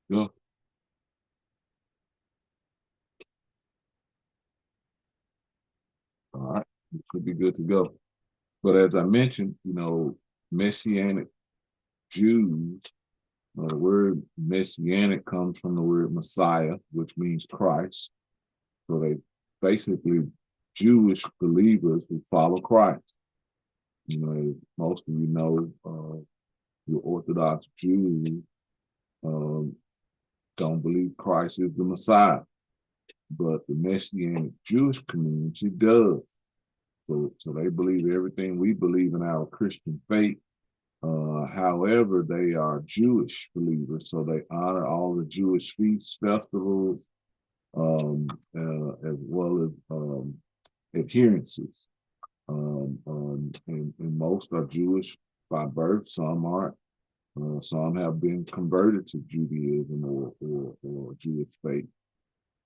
Yeah. All right. It should be good to go. But as I mentioned, Messianic Jews, the word Messianic comes from the word Messiah, which means Christ. So they basically Jewish believers who follow Christ. Most of your Orthodox Jews um, don't believe Christ is the Messiah, but the Messianic Jewish community does. So they believe everything we believe in our Christian faith. However, they are Jewish believers, so they honor all the Jewish feasts, festivals, as well as adherences. And most are Jewish by birth. Some aren't. Some have been converted to Judaism or Jewish faith.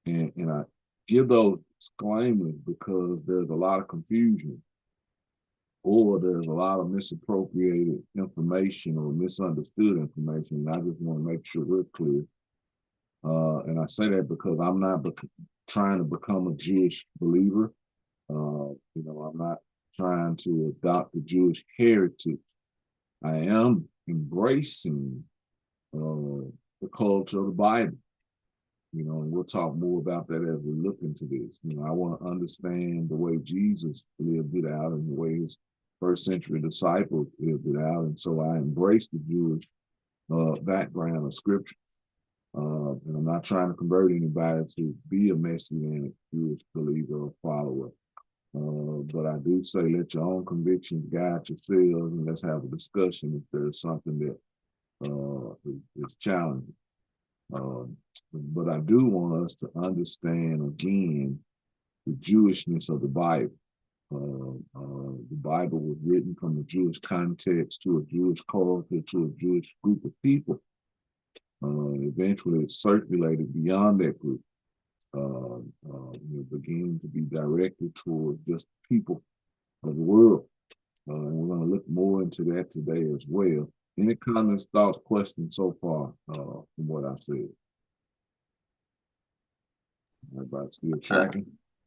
And I give those disclaimers because there's a lot of confusion or there's a lot of misappropriated information or misunderstood information. And I just want to make sure we're clear. And I say that because I'm not trying to become a Jewish believer. I'm not trying to adopt the Jewish heritage. I am embracing the culture of the Bible. And we'll talk more about that as we look into this. I want to understand the way Jesus lived it out and the way his first century disciples lived it out. And so I embrace the Jewish background of scripture. And I'm not trying to convert anybody to be a Messianic Jewish believer or follower. But I do say let your own convictions guide yourselves and let's have a discussion if there's something that is challenging. Um, but I do want us to understand again the Jewishness of the Bible. The Bible was written from a Jewish context to a Jewish culture to a Jewish group of people. Eventually, it circulated beyond that group. It began to be directed toward just people of the world. And we're going to look more into that today as well. Any comments, thoughts, questions so far from what I said? Everybody still Uh, tracking?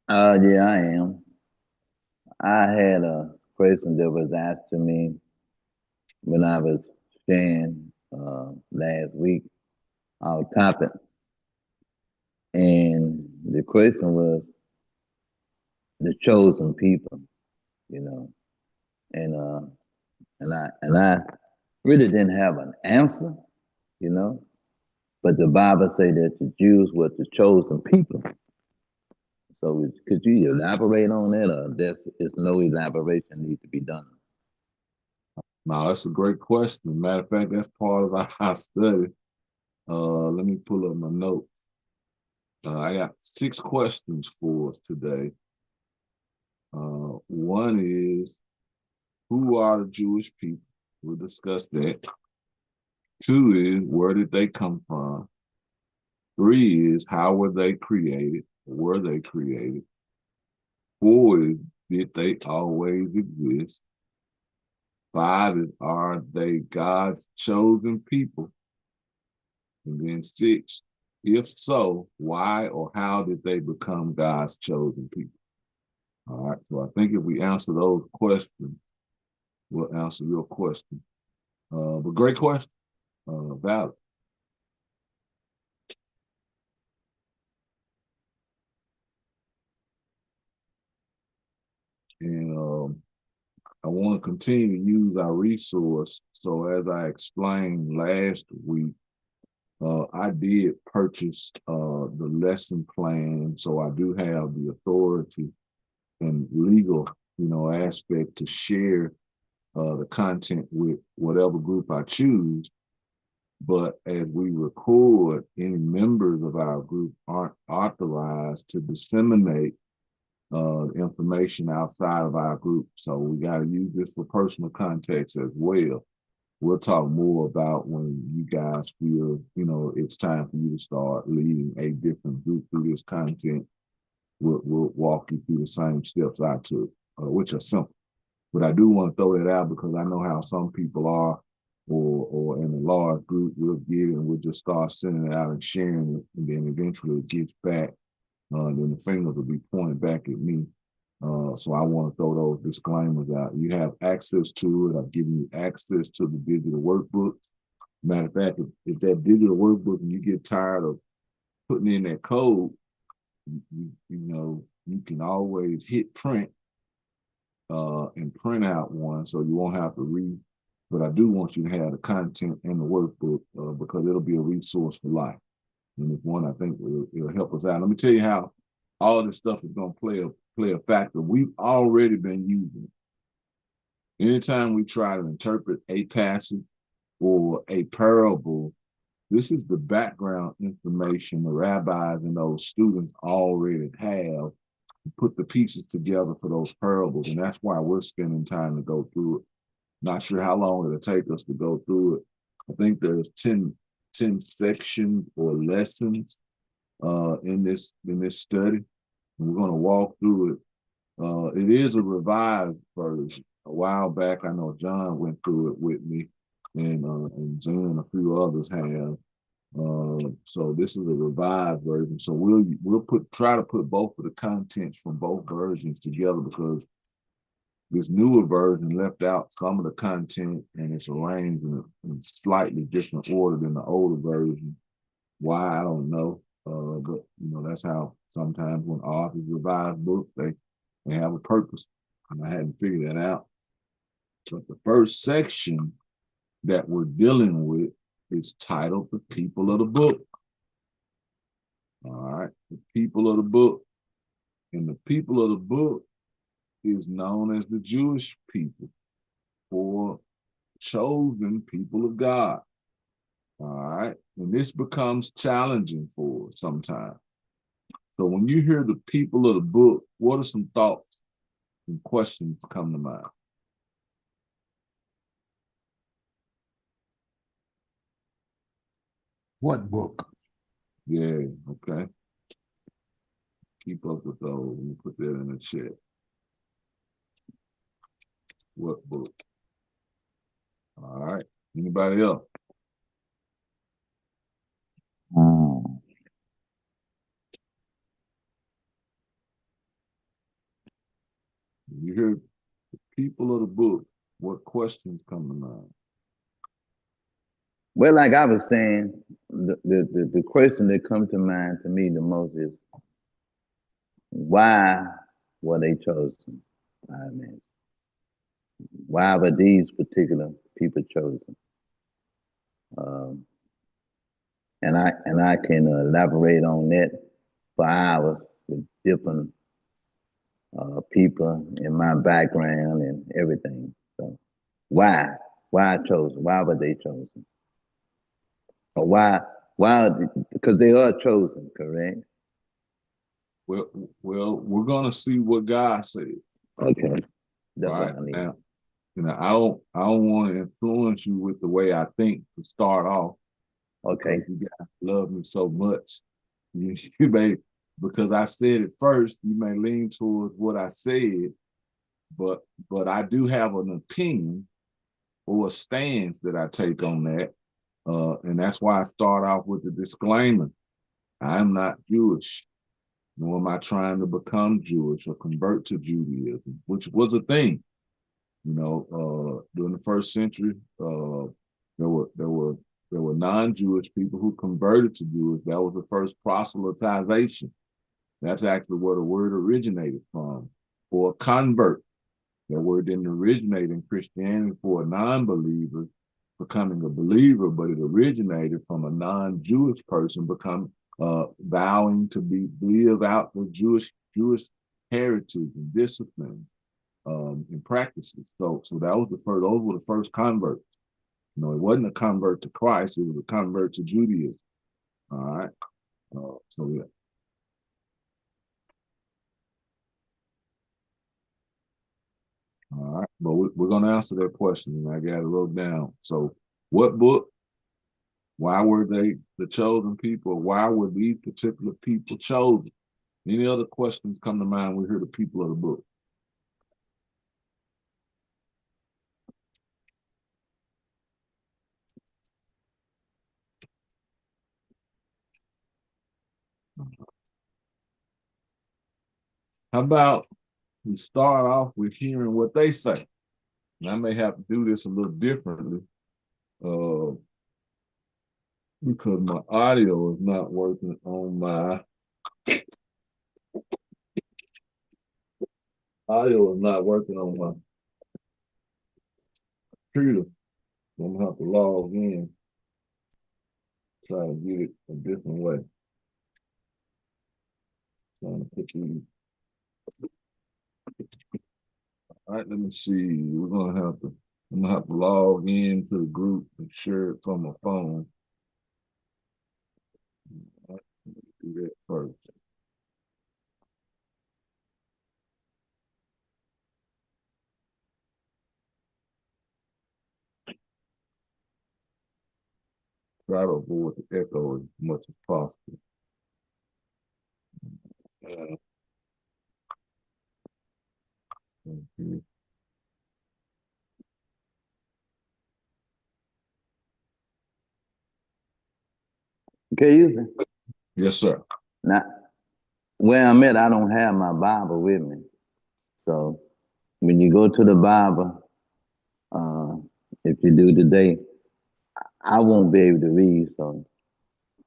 yeah, I am. I had a question that was asked to me when I was sharing last week our topic, and the question was the chosen people, you know, and and I really didn't have an answer, you know, but the Bible say that the Jews were the chosen people. So could you elaborate on that, or there is no elaboration need to be done? No, that's a great question. Matter of fact, that's part of our study. Let me pull up my notes. I got 6 questions for us today. One is, who are the Jewish people? We'll discuss that. Two is, where did they come from? Three is, how were they created? Were they created? Four is, did they always exist? Five is, are they God's chosen people? And then six, if so, why or how did they become God's chosen people? All right. So I think if we answer those questions, we'll answer your question. But great question, valid. And I want to continue to use our resource. So as I explained last week, I did purchase the lesson plan. So I do have the authority and legal, aspect to share the content with whatever group I choose. But as we record, any members of our group aren't authorized to disseminate information outside of our group. So we got to use this for personal context as well. We'll talk more about when you guys feel, it's time for you to start leading a different group through this content. We'll walk you through the same steps I took, which are simple. But I do want to throw that out because I know how some people are. or in a large group, we'll get it and we'll just start sending it out and sharing it, and then eventually it gets back. Then the fingers will be pointed back at me. So I want to throw those disclaimers out. You have access to it. I've given you access to the digital workbooks. Matter of fact, if that digital workbook and you get tired of putting in that code, you can always hit print and print out one, so you won't have to read. But I do want you to have the content in the workbook because it'll be a resource for life. And it's one I think it'll help us out. Let me tell you how all this stuff is going to play a factor. We've already been using it. Anytime we try to interpret a passage or a parable, this is the background information the rabbis and those students already have to put the pieces together for those parables. And that's why we're spending time to go through it. Not sure how long it'll take us to go through it. I think there's 10 sections or lessons in this study. And we're going to walk through it. It is a revised version. A while back, I know John went through it with me, and Zen and a few others have. So this is a revised version. So we'll try to put both of the contents from both versions together, because this newer version left out some of the content and it's arranged in slightly different order than the older version. Why, I don't know. But that's how sometimes when authors revise books, they have a purpose. And I hadn't figured that out. But the first section that we're dealing with is titled The People of the Book. All right, the people of the book. And the people of the book is known as the Jewish people, or chosen people of God. All right, and this becomes challenging for us sometimes. So when you hear the people of the book, what are some thoughts and questions come to mind? What book? Yeah, okay. Keep up with those. Let me put that in the chat. What book? All right. Anybody else? You hear the people of the book, what questions come to mind? Well, like I was saying, the question that comes to mind to me the most is, why were they chosen? I mean, why were these particular people chosen? Um, and I can elaborate on that for hours with different people in my background and everything. So why? Why chosen? Why were they chosen? Or why? Why? Because they are chosen, correct? Well, we're gonna see what God said. Okay, that's Right what I need. now, I don't want to influence you with the way I think to start off. Okay. Because you guys love me so much. You may, because I said it first, you may lean towards what I said, but I do have an opinion or a stance that I take on that. And that's why I start off with the disclaimer. I'm not Jewish, nor am I trying to become Jewish or convert to Judaism, which was a thing. During the first century, there were non-Jewish people who converted to Jewish. That was the first proselytization. That's actually where the word originated from, or convert. That word didn't originate in Christianity for a non-believer becoming a believer, but it originated from a non-Jewish person vowing to live out the Jewish heritage and disciplines and practices. So that was those were the first converts. It wasn't a convert to Christ, it was a convert to Judaism. All right. So yeah. All right. But we're going to answer that question, and I got it wrote down. So what book? Why were they the chosen people? Why were these particular people chosen? Any other questions come to mind? We hear the people of the book. How about we start off with hearing what they say? And I may have to do this a little differently because my audio is not working on my computer. So I'm gonna have to log in, try to get it a different way. Trying to put these. All right, let me see. I'm gonna have to log into the group and share it from my phone. All right, do that first. Try to avoid the echo as much as possible. Okay. Okay, you Yes, sir. now where I'm at, I don't have my Bible with me. So when you go to the Bible, uh, if you do today, I won't be able to read. So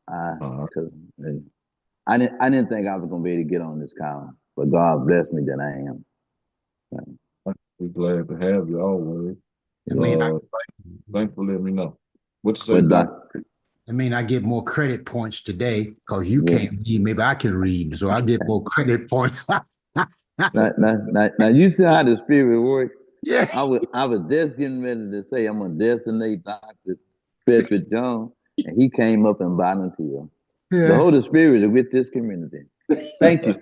cause I didn't think I was gonna be able to get on this call, but God bless me that I am. We're glad to have you always. Thanks for letting me know. What you say, But Doc? I get more credit points today because you Yeah. can't read. Maybe I can read, so I get more credit points. now you see how the spirit works. Yeah. I was just getting ready to say I'm gonna designate Dr. Frederick John, and he came up and volunteered. The Yeah. Holy Spirit is with this community. Thank you,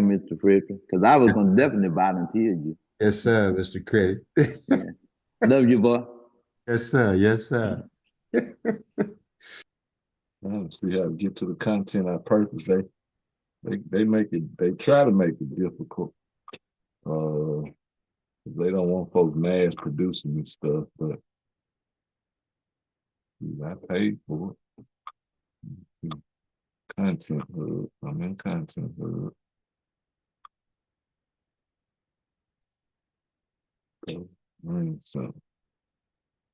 Mr. Frederick, because I was gonna definitely volunteer you. Yes, sir, Mr. Credit. Yeah. Love you, boy. Yes, sir. Yes, sir. See how to get to the content on purpose. They make it. They try to make it difficult. They don't want folks mass producing this stuff, but I paid for it. Content hub. I'm in content hub. Learning something.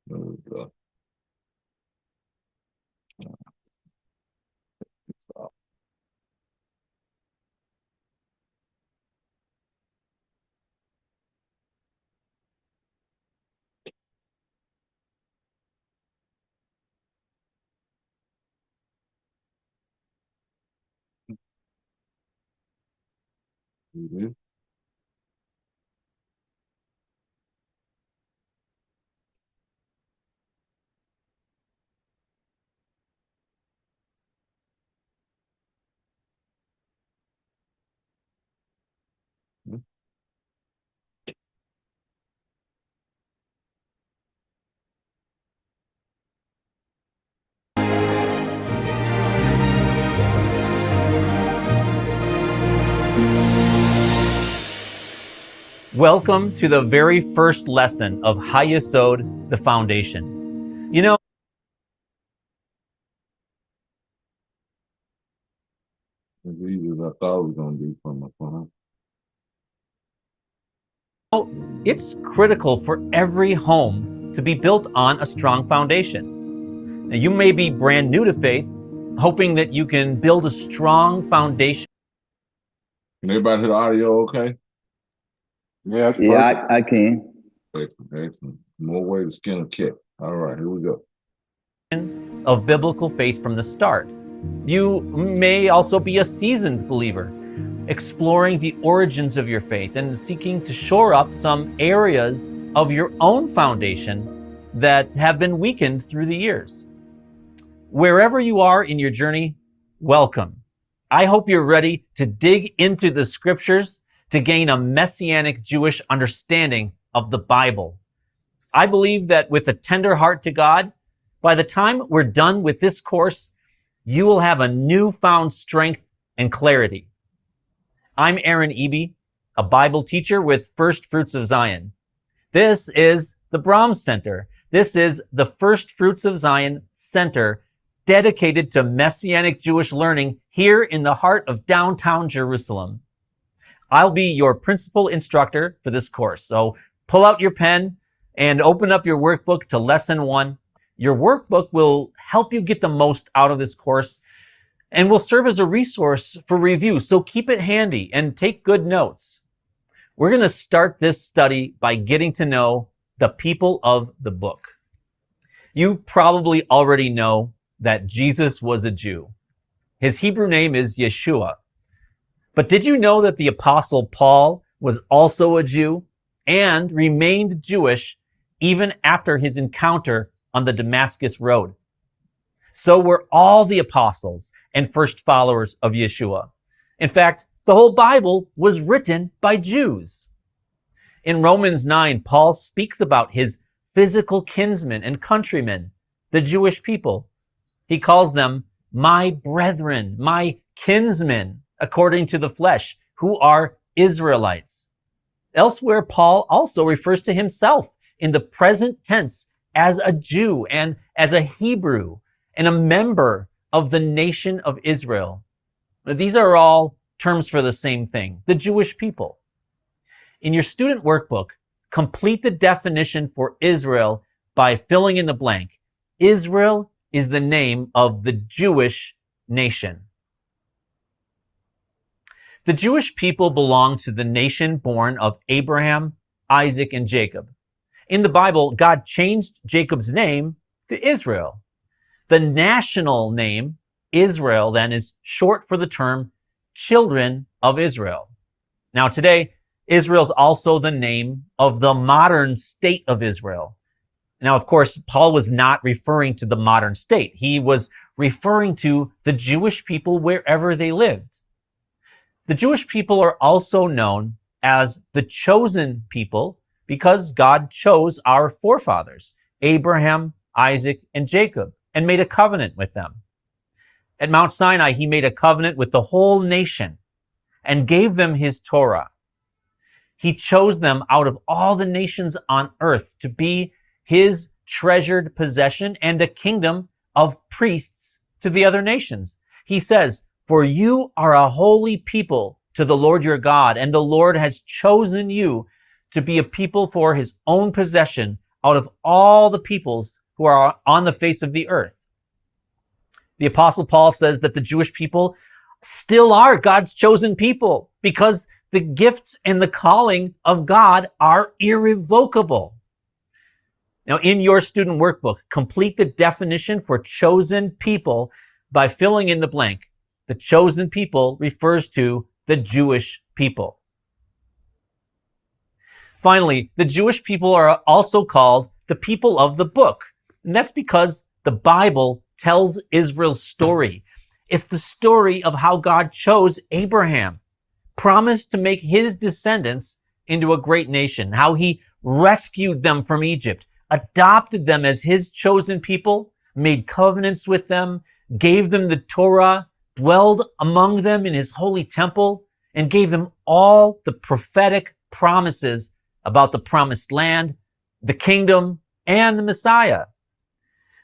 There we go. It's off. Mhm. Welcome to the very first lesson of HaYesod, the foundation. You know, As easy as I thought it was gonna be from my phone. it's critical for every home to be built on a strong foundation. Now, you may be brand new to faith, hoping that you can build a strong foundation. Can everybody hear the audio okay? Yeah, it's Yeah, perfect. I can. Excellent. More way to skin a cat. All right, here we go. Of biblical faith from the start. You may also be a seasoned believer, exploring the origins of your faith and seeking to shore up some areas of your own foundation that have been weakened through the years. Wherever you are in your journey, welcome. I hope you're ready to dig into the scriptures to gain a messianic Jewish understanding of the Bible. I believe that with a tender heart to God, by the time we're done with this course, you will have a newfound strength and clarity. I'm Aaron Eby, a Bible teacher with First Fruits of Zion. This is the Brahms Center. This is the First Fruits of Zion Center, dedicated to Messianic Jewish learning here in the heart of downtown Jerusalem. I'll be your principal instructor for this course. So pull out your pen and open up your workbook to lesson 1. Your workbook will help you get the most out of this course and will serve as a resource for review. So keep it handy and take good notes. We're going to start this study by getting to know the people of the book. You probably already know that Jesus was a Jew. His Hebrew name is Yeshua. But did you know that the Apostle Paul was also a Jew and remained Jewish even after his encounter on the Damascus Road? So were all the apostles and first followers of Yeshua. In fact, the whole Bible was written by Jews. In Romans 9, Paul speaks about his physical kinsmen and countrymen, the Jewish people. He calls them my brethren, my kinsmen, according to the flesh, who are Israelites. Elsewhere, Paul also refers to himself in the present tense as a Jew and as a Hebrew and a member of the nation of Israel. These are all terms for the same thing, the Jewish people. In your student workbook, complete the definition for Israel by filling in the blank. Israel is the name of the Jewish nation. The Jewish people belong to the nation born of Abraham, Isaac, and Jacob. In the Bible, God changed Jacob's name to Israel. The national name, Israel, then, is short for the term children of Israel. Now, today, Israel is also the name of the modern state of Israel. Now, of course, Paul was not referring to the modern state. He was referring to the Jewish people wherever they lived. The Jewish people are also known as the chosen people because God chose our forefathers, Abraham, Isaac, and Jacob, and made a covenant with them. At Mount Sinai, he made a covenant with the whole nation and gave them his Torah. He chose them out of all the nations on earth to be his treasured possession and a kingdom of priests to the other nations. He says, "For you are a holy people to the Lord your God, and the Lord has chosen you to be a people for his own possession out of all the peoples who are on the face of the earth." The Apostle Paul says that the Jewish people still are God's chosen people because the gifts and the calling of God are irrevocable. Now, in your student workbook, complete the definition for chosen people by filling in the blank. The chosen people refers to the Jewish people. Finally, the Jewish people are also called the people of the book. And that's because the Bible tells Israel's story. It's the story of how God chose Abraham, promised to make his descendants into a great nation, how he rescued them from Egypt, adopted them as his chosen people, made covenants with them, gave them the Torah, dwelled among them in his holy temple, and gave them all the prophetic promises about the promised land, the kingdom, and the Messiah.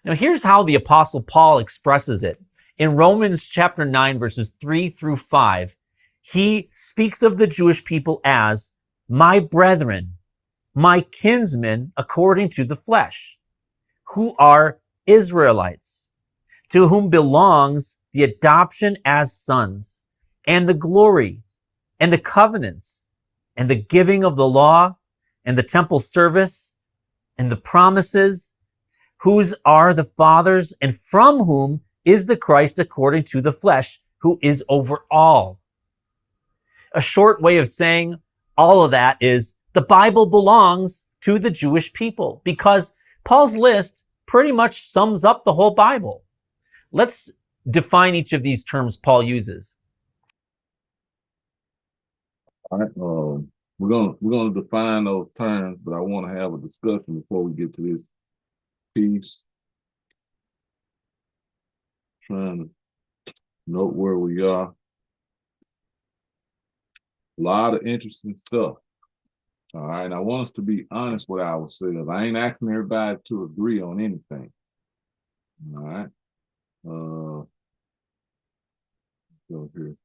Now, here's how the Apostle Paul expresses it. In Romans chapter 9, verses 3 through 5, he speaks of the Jewish people as my brethren, my kinsmen according to the flesh, who are Israelites, to whom belongs the adoption as sons, and the glory, and the covenants, and the giving of the law, and the temple service, and the promises, whose are the fathers, and from whom is the Christ according to the flesh, who is over all. A short way of saying all of that is the Bible belongs to the Jewish people because Paul's list pretty much sums up the whole Bible. Let's define each of these terms Paul uses. All right. We're gonna define those terms, but I want to have a discussion before we get to this piece. Trying to note where we are. A lot of interesting stuff. All right. And I want us to be honest with ourselves. I ain't asking everybody to agree on anything. All right. Go here.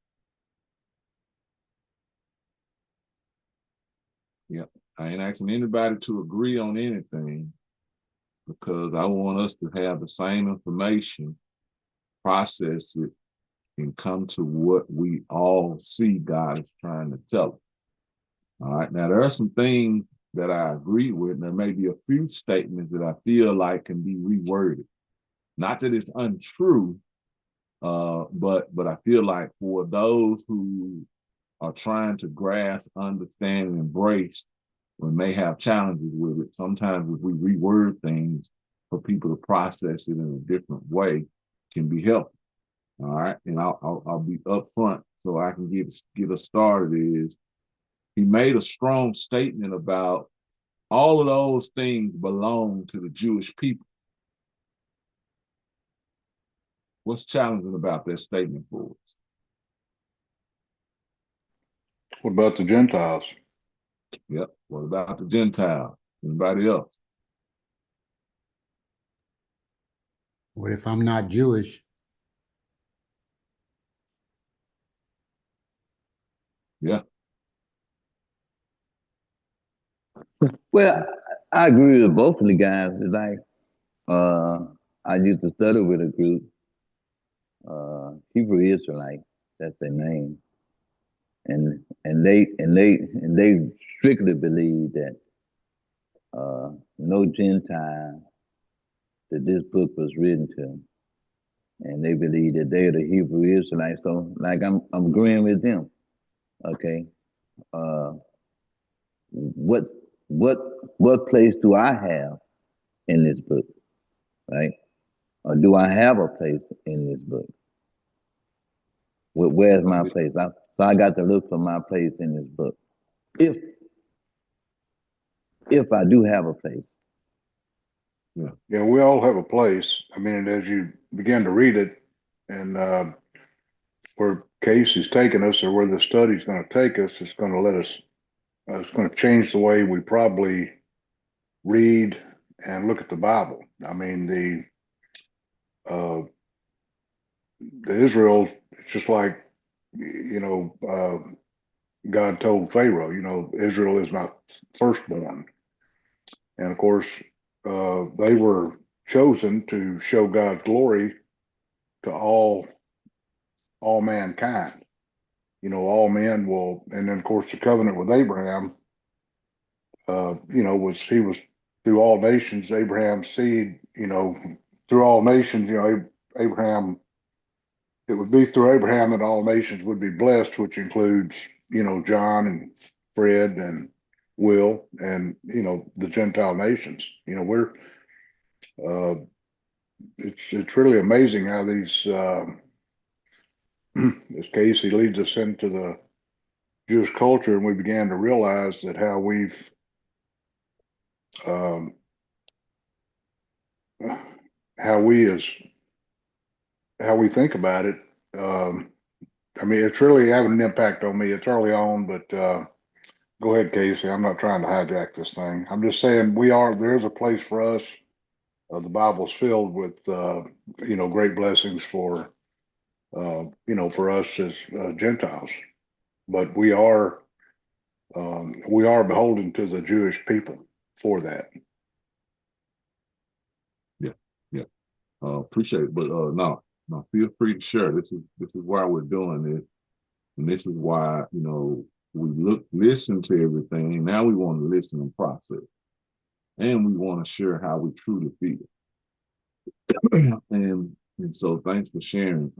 I ain't asking anybody to agree on anything, because I want us to have the same information, process it, and come to what we all see God is trying to tell us. All right. Now, there are some things that I agree with, and there may be a few statements that I feel like can be reworded. Not that it's untrue, but I feel like for those who are trying to grasp, understand, and embrace, we may have challenges with it. Sometimes if we reword things for people to process it in a different way, can be helpful. All right, and I'll be upfront so I can get us started. Is he made a strong statement about all of those things belong to the Jewish people. What's challenging about that statement for us? What about the Gentiles? Yep. What about the Gentile? Anybody else? What if I'm not Jewish? Yeah. Well, I agree with both of the guys. It's like I used to study with a group, Hebrew Israelite, that's their name, and they strictly believe that no Gentile that this book was written to, and they believe that they're the Hebrew Israelites. So, like, I'm agreeing with them. Okay, uh, what what place do I have in this book, right? Or do I have a place in this book? Where's my place? So I got to look for my place in this book. If I do have a place. Yeah, we all have a place. I mean, as you begin to read it, and where Casey's taking us, or where the study's going to take us, it's going to let us. It's going to change the way we probably read and look at the Bible. I mean, the Israel, it's just like, God told Pharaoh, Israel is my firstborn. And of course, they were chosen to show God's glory to all mankind. All men will, and then of course the covenant with Abraham, he was through all nations, Abraham's seed, through all nations, Abraham, it would be through Abraham that all nations would be blessed, which includes, John and Fred and Will and, the Gentile nations. We're, it's really amazing how these, as Casey leads us into the Jewish culture, and we began to realize that how um, how we think about it. I mean, it's really having an impact on me. It's early on, but go ahead, Casey. I'm not trying to hijack this thing. I'm just saying there is a place for us. The Bible's filled with, great blessings for, for us as Gentiles, but we are beholden to the Jewish people for that. Yeah. Yeah. Appreciate it. But no, feel free to share. This is why we're doing this. And this is why, we listen to everything. Now we want to listen and process. And we want to share how we truly feel. and so thanks for sharing.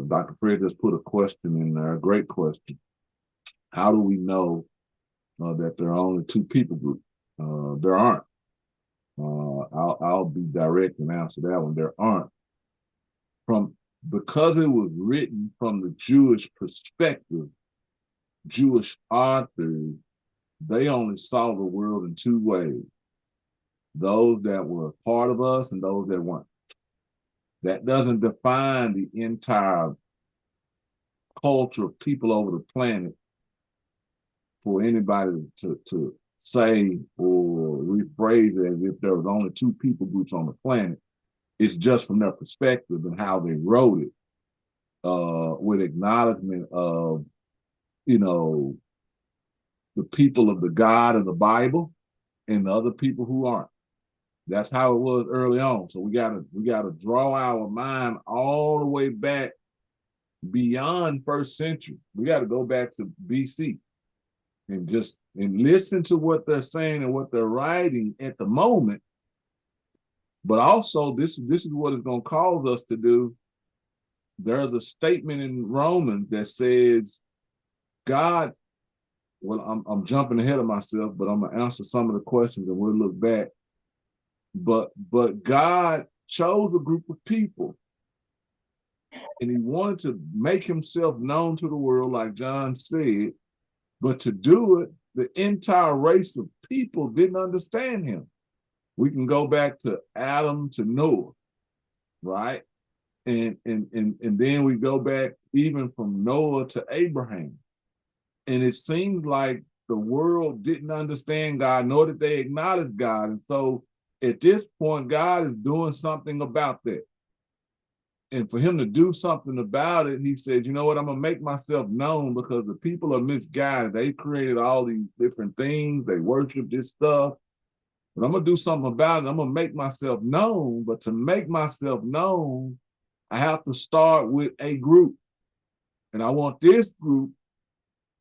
Dr. Fred just put a question in there, a great question. How do we know that there are only two people groups? There aren't. I'll be direct and answer that one. There aren't. Because it was written from the Jewish perspective, Jewish authors, they only saw the world in two ways: those that were a part of us and those that weren't. That doesn't define the entire culture of people over the planet for anybody to say or rephrase it as if there was only two people groups on the planet. It's just from their perspective and how they wrote it, with acknowledgement of, the people of the God of the Bible and the other people who aren't. That's how it was early on. So we gotta draw our mind all the way back beyond first century. We got to go back to BC and listen to what they're saying and what they're writing at the moment. But also, this is what it's going to cause us to do. There's a statement in Romans that says, God. Well, I'm jumping ahead of myself, but I'm gonna answer some of the questions and we'll look back. But God chose a group of people, and He wanted to make Himself known to the world, like John said. But to do it, the entire race of people didn't understand Him. We can go back to Adam to Noah, right? And then we go back even from Noah to Abraham. And it seemed like the world didn't understand God, nor did they acknowledge God. And so at this point, God is doing something about that. And for Him to do something about it, He said, you know what, I'm going to make myself known, because the people are misguided. They created all these different things. They worship this stuff. But I'm going to do something about it. I'm going to make myself known. But to make myself known, I have to start with a group. And I want this group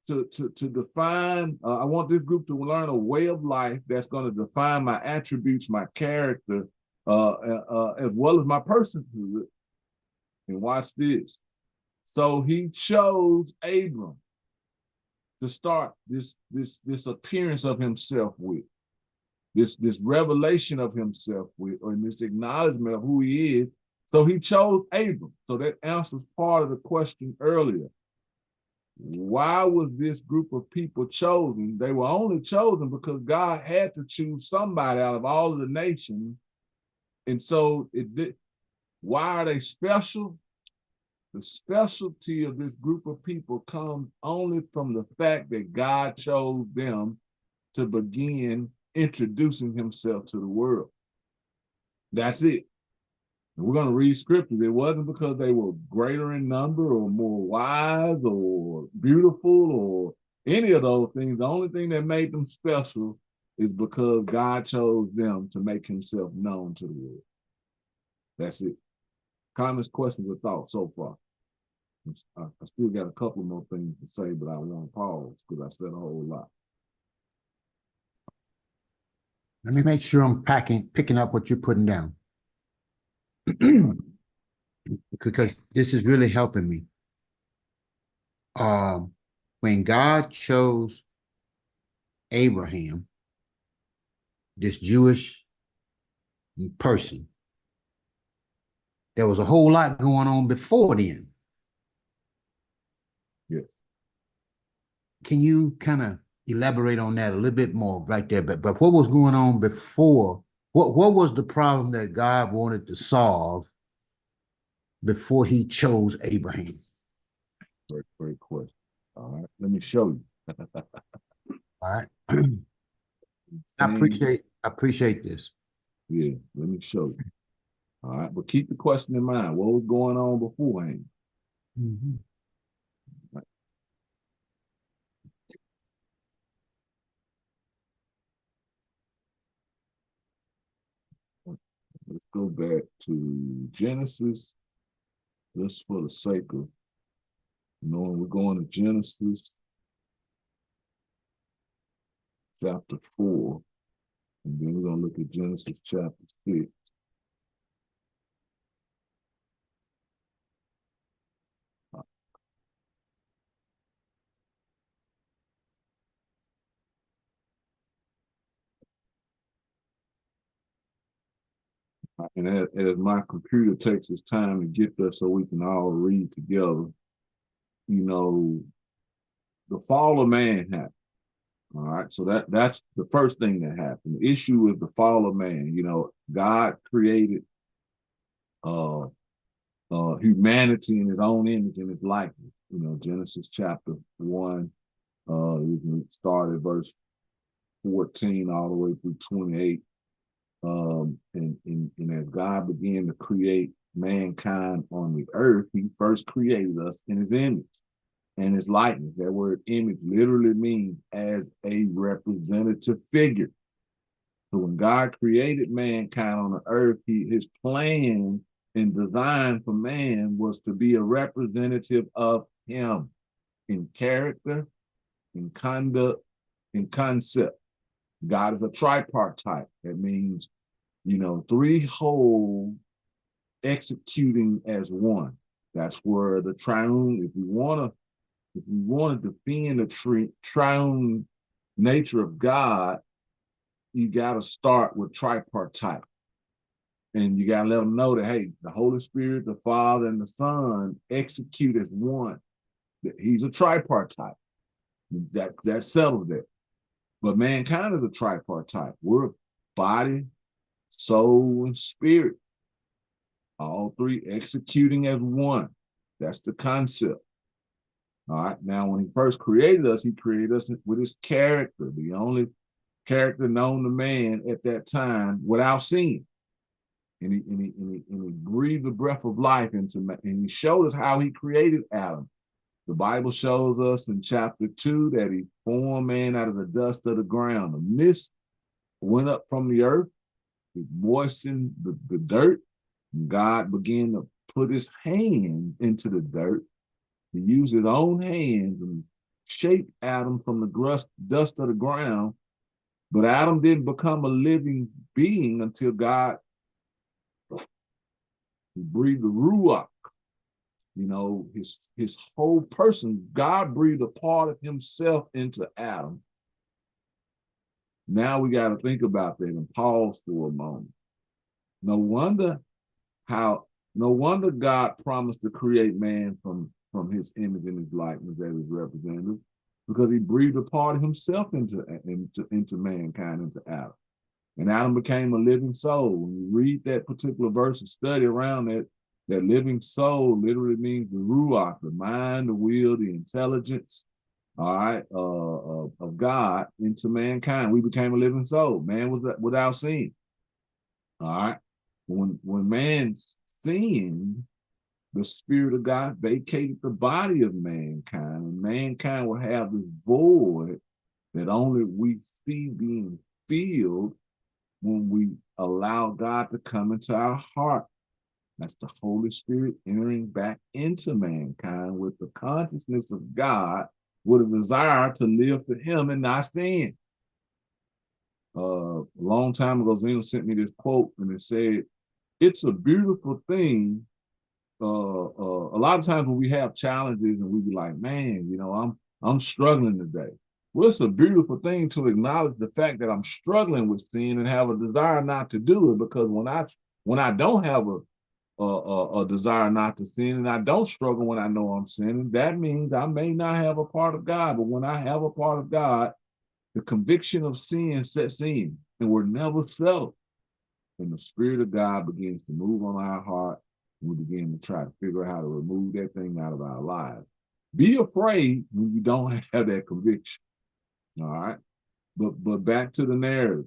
to define, I want this group to learn a way of life that's going to define my attributes, my character, as well as my personhood. And watch this. So He chose Abram to start this appearance of Himself with, this revelation of Himself with, or this acknowledgement of who He is. So He chose Abram. So that answers part of the question earlier. Why was this group of people chosen? They were only chosen because God had to choose somebody out of all of the nations. And so why are they special? The specialty of this group of people comes only from the fact that God chose them to begin introducing Himself to the world. That's it. And we're going to read scriptures. It wasn't because they were greater in number or more wise or beautiful or any of those things. The only thing that made them special is because God chose them to make Himself known to the world. That's it. Comments, questions, or thoughts so far? I still got a couple more things to say, but I want to pause because I said a whole lot. Let me make sure I'm picking up what you're putting down. Because this is really helping me. When God chose Abraham, this Jewish person, there was a whole lot going on before then. Yes. Can you kind of elaborate on that a little bit more right there? But what was going on before? What was the problem that God wanted to solve before He chose Abraham? Great question. All right, let me show you. All right. I appreciate this. Yeah, let me show you. All right, but keep the question in mind. What was going on beforehand? Mm-hmm. Right. Let's go back to Genesis, just for the sake of knowing we're going to Genesis chapter 4, and then we're going to look at Genesis chapter 6. And as my computer takes its time to get there so we can all read together, the fall of man happened. All right, so that's the first thing that happened. The issue is the fall of man. God created humanity in His own image and His likeness. Genesis chapter 1, you can start at verse 14 all the way through 28. And as God began to create mankind on the earth, He first created us in His image. and his likeness. That word image literally means as a representative figure. So when God created mankind on the earth, his plan and design for man was to be a representative of him in character, in conduct, in concept. God is a tripartite. That means, three whole executing as one. That's where the triune, if we want to defend the triune nature of God, you got to start with tripartite. And you got to let them know that, hey, the Holy Spirit, the Father, and the Son execute as one. He's a tripartite. That settles it. But mankind is a tripartite. We're body, soul, and spirit. All three executing as one. That's the concept. All right. Now, when he first created us, he created us with his character, the only character known to man at that time without sin. And he breathed the breath of life into man, and he showed us how he created Adam. The Bible shows us in chapter 2 that he formed man out of the dust of the ground. The mist went up from the earth, it moistened the dirt, and God began to put his hands into the dirt. He used his own hands and shaped Adam from the dust of the ground. But Adam didn't become a living being until God breathed the ruach. His whole person, God breathed a part of himself into Adam. Now we got to think about that and pause for a moment. No wonder God promised to create man from his image and his likeness as his representative, because he breathed a part of himself into mankind, into Adam. And Adam became a living soul. When you read that particular verse and study around that living soul literally means the ruach, the mind, the will, the intelligence, all right, of God into mankind. We became a living soul. Man was without sin. All right. When man sinned, the Spirit of God vacated the body of mankind, and mankind will have this void that only we see being filled when we allow God to come into our heart. That's the Holy Spirit entering back into mankind with the consciousness of God, with a desire to live for him and not sin. A long time ago, Zena sent me this quote, and it said, it's a beautiful thing. A lot of times when we have challenges and we be like, man, I'm struggling today. Well, it's a beautiful thing to acknowledge the fact that I'm struggling with sin and have a desire not to do it, because when I don't have a desire not to sin, and I don't struggle when I know I'm sinning, that means I may not have a part of God. But when I have a part of God, the conviction of sin sets in, and we're never settled. And the Spirit of God begins to move on our heart, and we begin to try to figure out how to remove that thing out of our lives. Be afraid when you don't have that conviction. All right. But back to the narrative.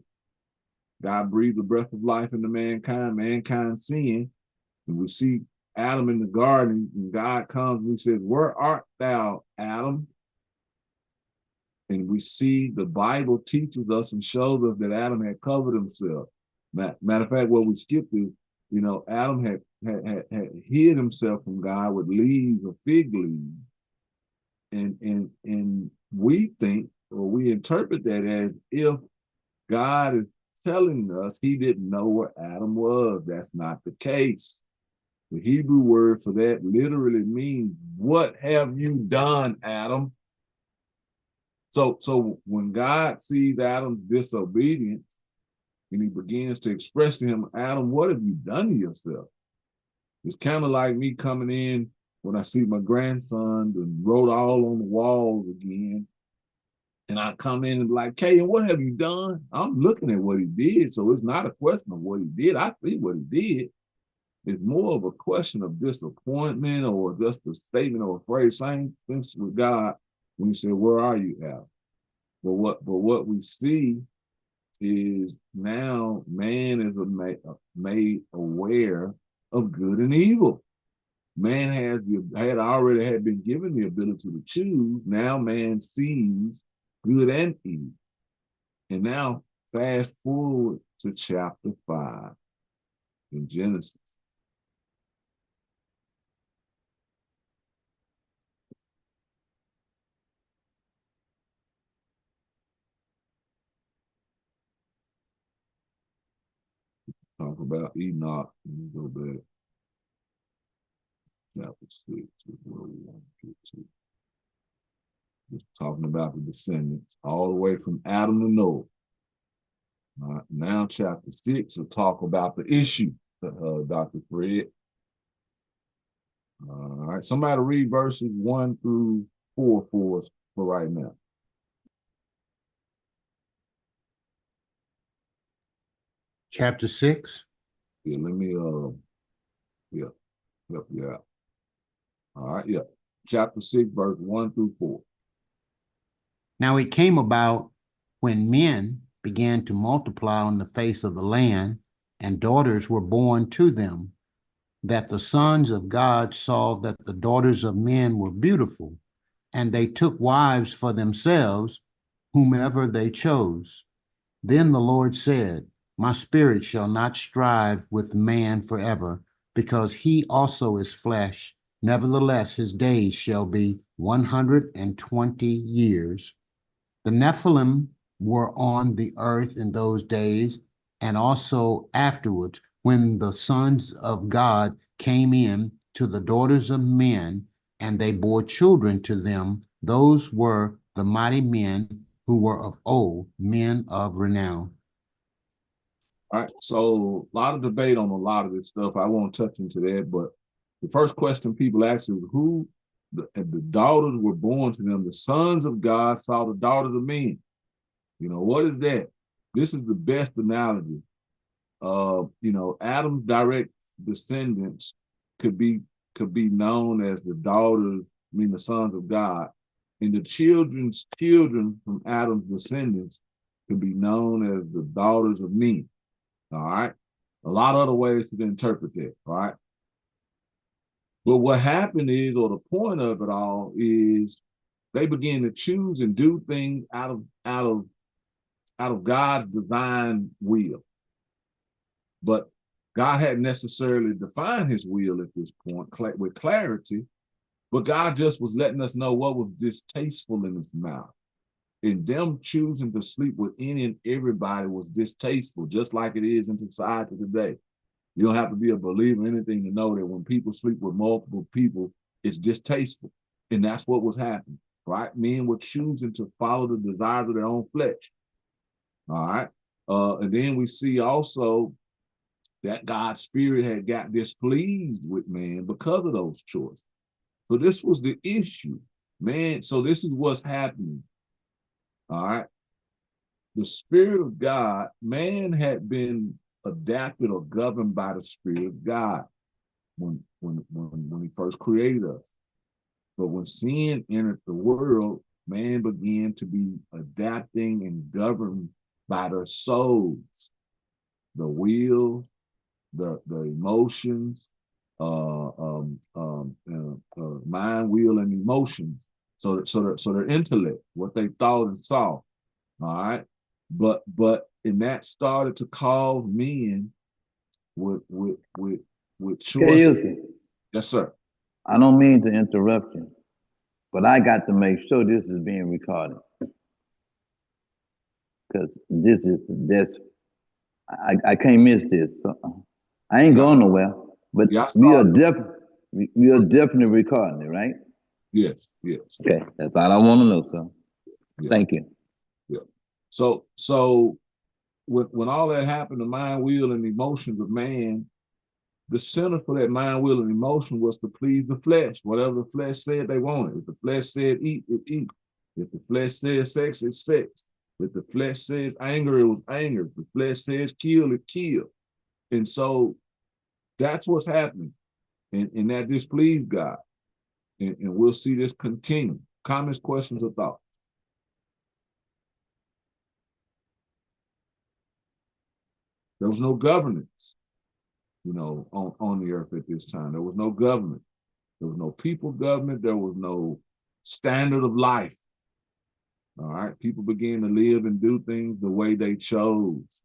God breathed the breath of life into mankind sinned, and we see Adam in the garden, and God comes and he says, where art thou, Adam? And we see the Bible teaches us and shows us that Adam had covered himself. Matter of fact, what we skipped is, Adam had hid himself from God with leaves or fig leaves. And we think, or we interpret that as if God is telling us he didn't know where Adam was. That's not the case. The Hebrew word for that literally means, what have you done, Adam? So when God sees Adam's disobedience, and he begins to express to him, Adam, what have you done to yourself? It's kind of like me coming in when I see my grandson and wrote all on the walls again. And I come in and be like, Caden, what have you done? I'm looking at what he did. So it's not a question of what he did. I see what he did. It's more of a question of disappointment, or just a statement or a phrase. Same things with God when he said, where are you, Adam? But what we see is now man is made aware of good and evil. man already had been given the ability to choose. Now man sees good and evil. And now fast forward to chapter 5 in Genesis. Talk about Enoch. Let me go back. Chapter 6 is where we want to get to. Just talking about the descendants, all the way from Adam to Noah. All right, now chapter 6 will talk about the issue, Dr. Fred. All right, somebody read verses 1 through 4 for us for right now. Chapter 6. Yeah, let me help you out. All right, yeah. Chapter 6, verse 1 through 4. Now it came about when men began to multiply on the face of the land, and daughters were born to them, that the sons of God saw that the daughters of men were beautiful, and they took wives for themselves, whomever they chose. Then the Lord said, My spirit shall not strive with man forever, because he also is flesh. Nevertheless, his days shall be 120 years. The Nephilim were on the earth in those days, and also afterwards, when the sons of God came in to the daughters of men, and they bore children to them. Those were the mighty men who were of old, men of renown. All right, so a lot of debate on a lot of this stuff. I won't touch into that, but the first question people ask is who the daughters were born to them. The sons of God saw the daughters of men. You know, what is that? This is the best analogy. Adam's direct descendants could be known as the daughters, the sons of God, and the children's children from Adam's descendants could be known as the daughters of men. All right, a lot of other ways to interpret that. All right, but what happened is, or the point of it all is, they began to choose and do things out of God's design will. But God hadn't necessarily defined his will at this point with clarity, but God just was letting us know what was distasteful in his mouth. And them choosing to sleep with any and everybody was distasteful, just like it is in society today. You don't have to be a believer in anything to know that when people sleep with multiple people, it's distasteful. And that's what was happening, right? Men were choosing to follow the desires of their own flesh. All right. And then we see also that God's spirit had got displeased with man because of those choices. So this was the issue, man. So this is what's happening. All right. The spirit of God, man had been adapted or governed by the spirit of God when he first created us. But when sin entered the world, man began to be adapting and governed by their souls, the will, the emotions, mind, will, and emotions. So their intellect, what they thought and saw. All right, but and that started to cause men with choice. Yes, sir. I don't mean to interrupt you, but I got to make sure this is being recorded, because I can't miss this. So I ain't going nowhere, but we are definitely recording it, right? Yes. Okay, that's all I want to know, sir. Yeah. Thank you. Yeah. So when all that happened, the mind, will, and emotions of man, the center for that mind, will, and emotion was to please the flesh. Whatever the flesh said they wanted. If the flesh said eat, it eat. If the flesh said sex, it's sex. If the flesh says anger, it was anger. If the flesh says kill, it killed. And so that's what's happening. And that displeased God. And we'll see this continue. Comments, questions, or thoughts? There was no governance, on the earth at this time. There was no government. There was no people government. There was no standard of life. All right. People began to live and do things the way they chose.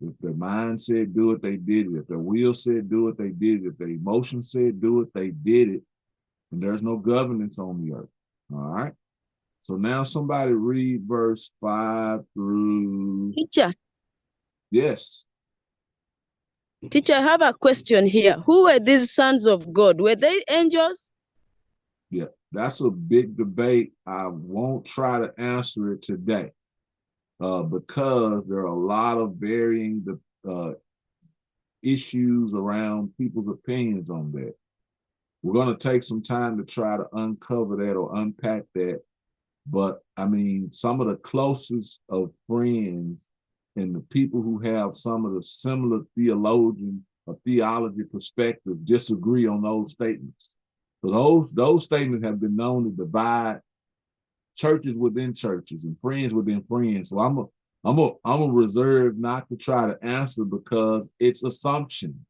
If their mind said do it, they did it. If their will said do it, they did it. If their emotion said do it, they did it. And there's no governance on the earth. All right. So now somebody read verse 5 through. Teacher, Yes. teacher, I have a question here. Who were these sons of God? Were they angels? Yeah, that's a big debate. I won't try to answer it today because there are a lot of varying issues around people's opinions on that. We're going to take some time to try to uncover that or unpack that. But I mean, some of the closest of friends and the people who have some of the similar theologian or theology perspective disagree on those statements. So those statements have been known to divide churches within churches and friends within friends. So I'm a reserve not to try to answer because it's assumption.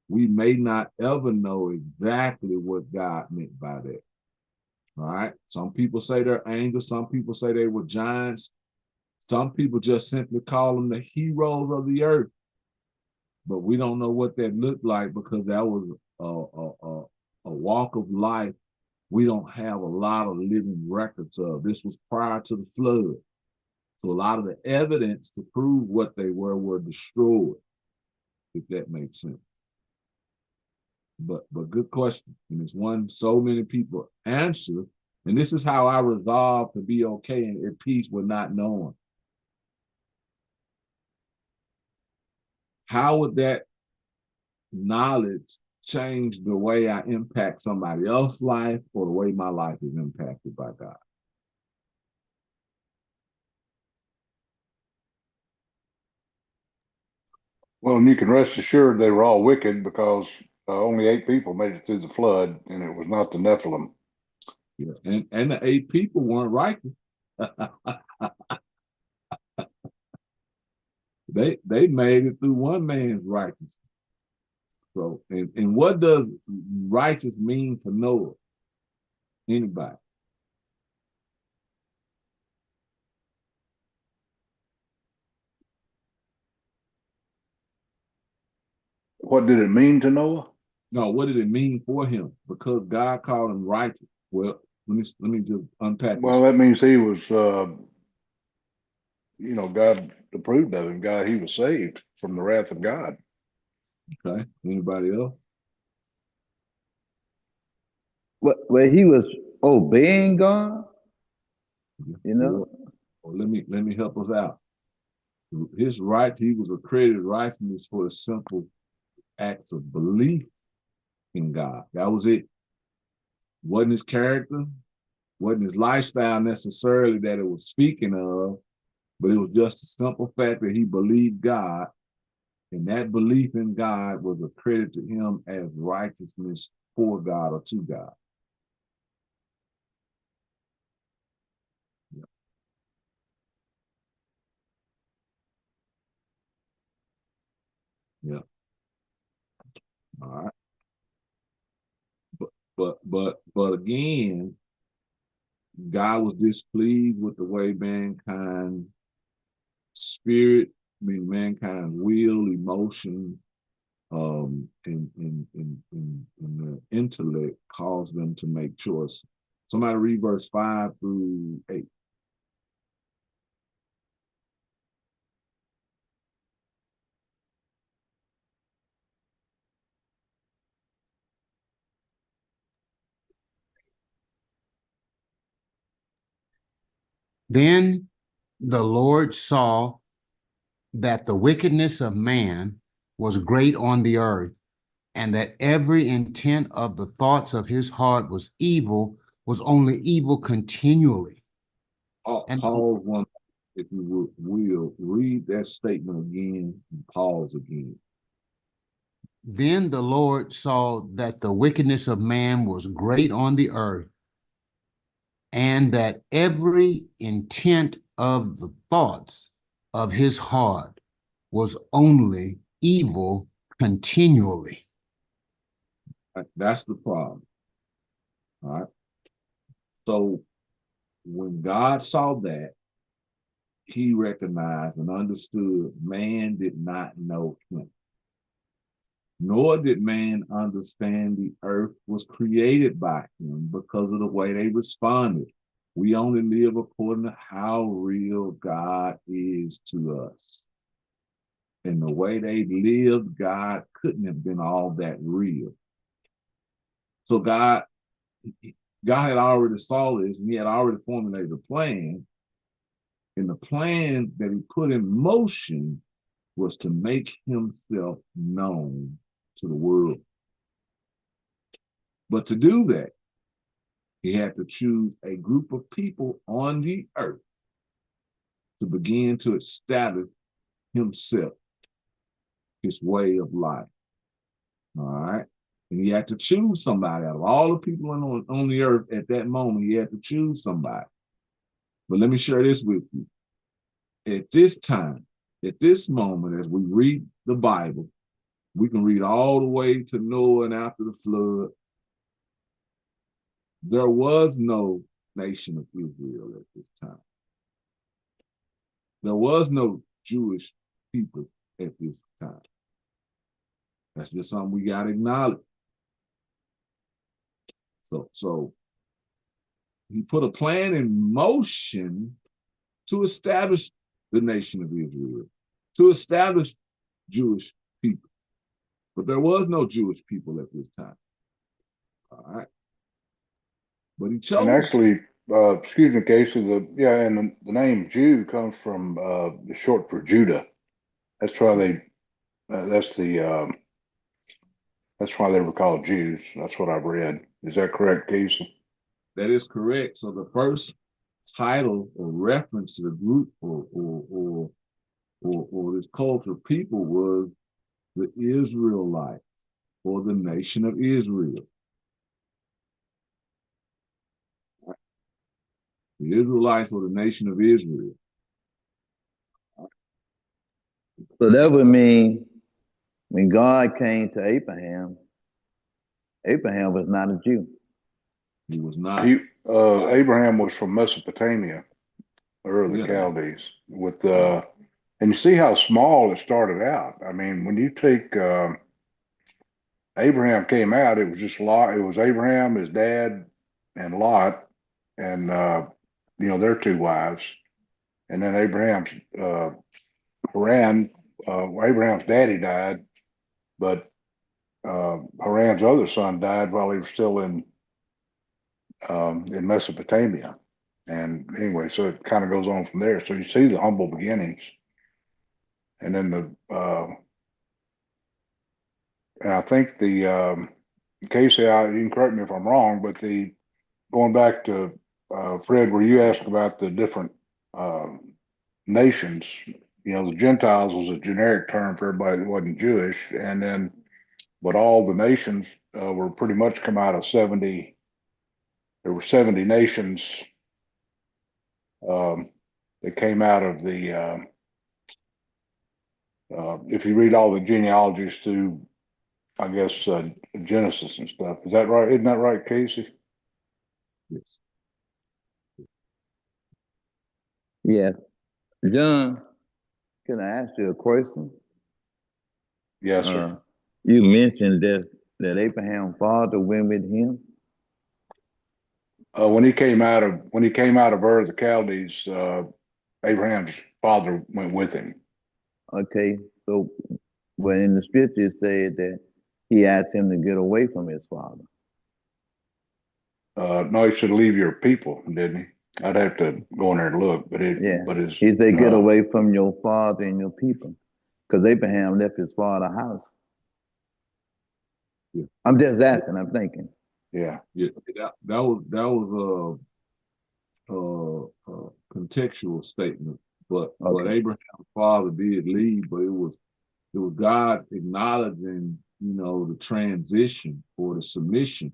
We may not ever know exactly what God meant by that. All right. Some people say they're angels. Some people say they were giants. Some people just simply call them the heroes of the earth. But we don't know what that looked like because that was a walk of life we don't have a lot of living records of. This was prior to the flood. So a lot of the evidence to prove what they were destroyed, if that makes sense. But good question. And it's one so many people answer. And this is how I resolve to be okay and at peace with not knowing. How would that knowledge change the way I impact somebody else's life or the way my life is impacted by God? Well, and you can rest assured they were all wicked because only 8 people made it through the flood, and it was not the Nephilim. Yeah, and the 8 people weren't righteous. They made it through one man's righteousness. So, and what does righteous mean for Noah? Anybody? What did it mean to Noah? No, what did it mean for him? Because God called him righteous. Well, let me just unpack Well, this. that means he was, God approved of him. God, he was saved from the wrath of God. Okay. Anybody else? Where he was obeying God, you know. Well, let me help us out. His right, he was accredited righteousness for the simple acts of belief in God. That was it. Wasn't his character, wasn't his lifestyle necessarily that it was speaking of, but it was just a simple fact that he believed God, and that belief in God was accredited to him as righteousness for God or to God. Yeah. Yeah. All right. But again, God was displeased with the way mankind spirit, I mean mankind will, emotion, and the intellect caused them to make choice. Somebody read verse 5 through 8. Then the Lord saw that the wickedness of man was great on the earth, and that every intent of the thoughts of his heart was only evil continually. Pause one, if you will read that statement again and pause again. Then the Lord saw that the wickedness of man was great on the earth, and that every intent of the thoughts of his heart was only evil continually. That's the problem. All right. So when God saw that, he recognized and understood man did not know him, nor did man understand the earth was created by him because of the way they responded. We only live according to how real God is to us. And the way they lived, God couldn't have been all that real. So God had already saw this, and he had already formulated a plan. And the plan that he put in motion was to make himself known to the world. But to do that, he had to choose a group of people on the earth to begin to establish himself, his way of life. All right. And he had to choose somebody out of all the people on the earth at that moment. He had to choose somebody. But let me share this with you. At this time, at this moment, as we read the Bible, we can read all the way to Noah and after the flood. There was no nation of Israel at this time. There was no Jewish people at this time. That's just something we got to acknowledge. So he put a plan in motion to establish the nation of Israel, to establish Jewish people. But there was no Jewish people at this time. All right. But he chose. And actually, excuse me, Casey, and the name Jew comes from the short for Judah. That's why that's why they were called Jews. That's what I've read. Is that correct, Casey? That is correct. So the first title or reference to the group or this culture of people was the Israelites or the nation of Israel. The Israelites or the nation of Israel. So that would mean when God came to Abraham, Abraham was not a Jew. He was not. Abraham was from Mesopotamia, or the Chaldees, with and you see how small it started out. I mean, when you take Abraham came out, it was just Lot. It was Abraham, his dad, and Lot, and their two wives, and then Haran. Abraham's daddy died, but Haran's other son died while he was still in Mesopotamia. And anyway, so it kind of goes on from there. So you see the humble beginnings, and then and I think Casey, you can correct me if I'm wrong, but going back to Fred, where you asked about the different nations, the Gentiles was a generic term for everybody that wasn't Jewish, but all the nations were pretty much come out of 70. There were 70 nations that came out of the. If you read all the genealogies to, I guess, Genesis and stuff, is that right? Isn't that right, Casey? Yes. Yeah. John, can I ask you a question? Yes, sir. You mentioned that Abraham's father went with him. When he came out of Ur of the Chaldees, Abraham's father went with him. Okay, so when in the scripture it said that he asked him to get away from his father. No, he should leave your people, didn't he? I'd have to go in there and look, but he said get away from your father and your people, because Abraham left his father's house. Yeah. I'm just asking. I'm thinking. Yeah. That was a contextual statement, but Abraham's father did leave, but it was God acknowledging, the transition or the submission.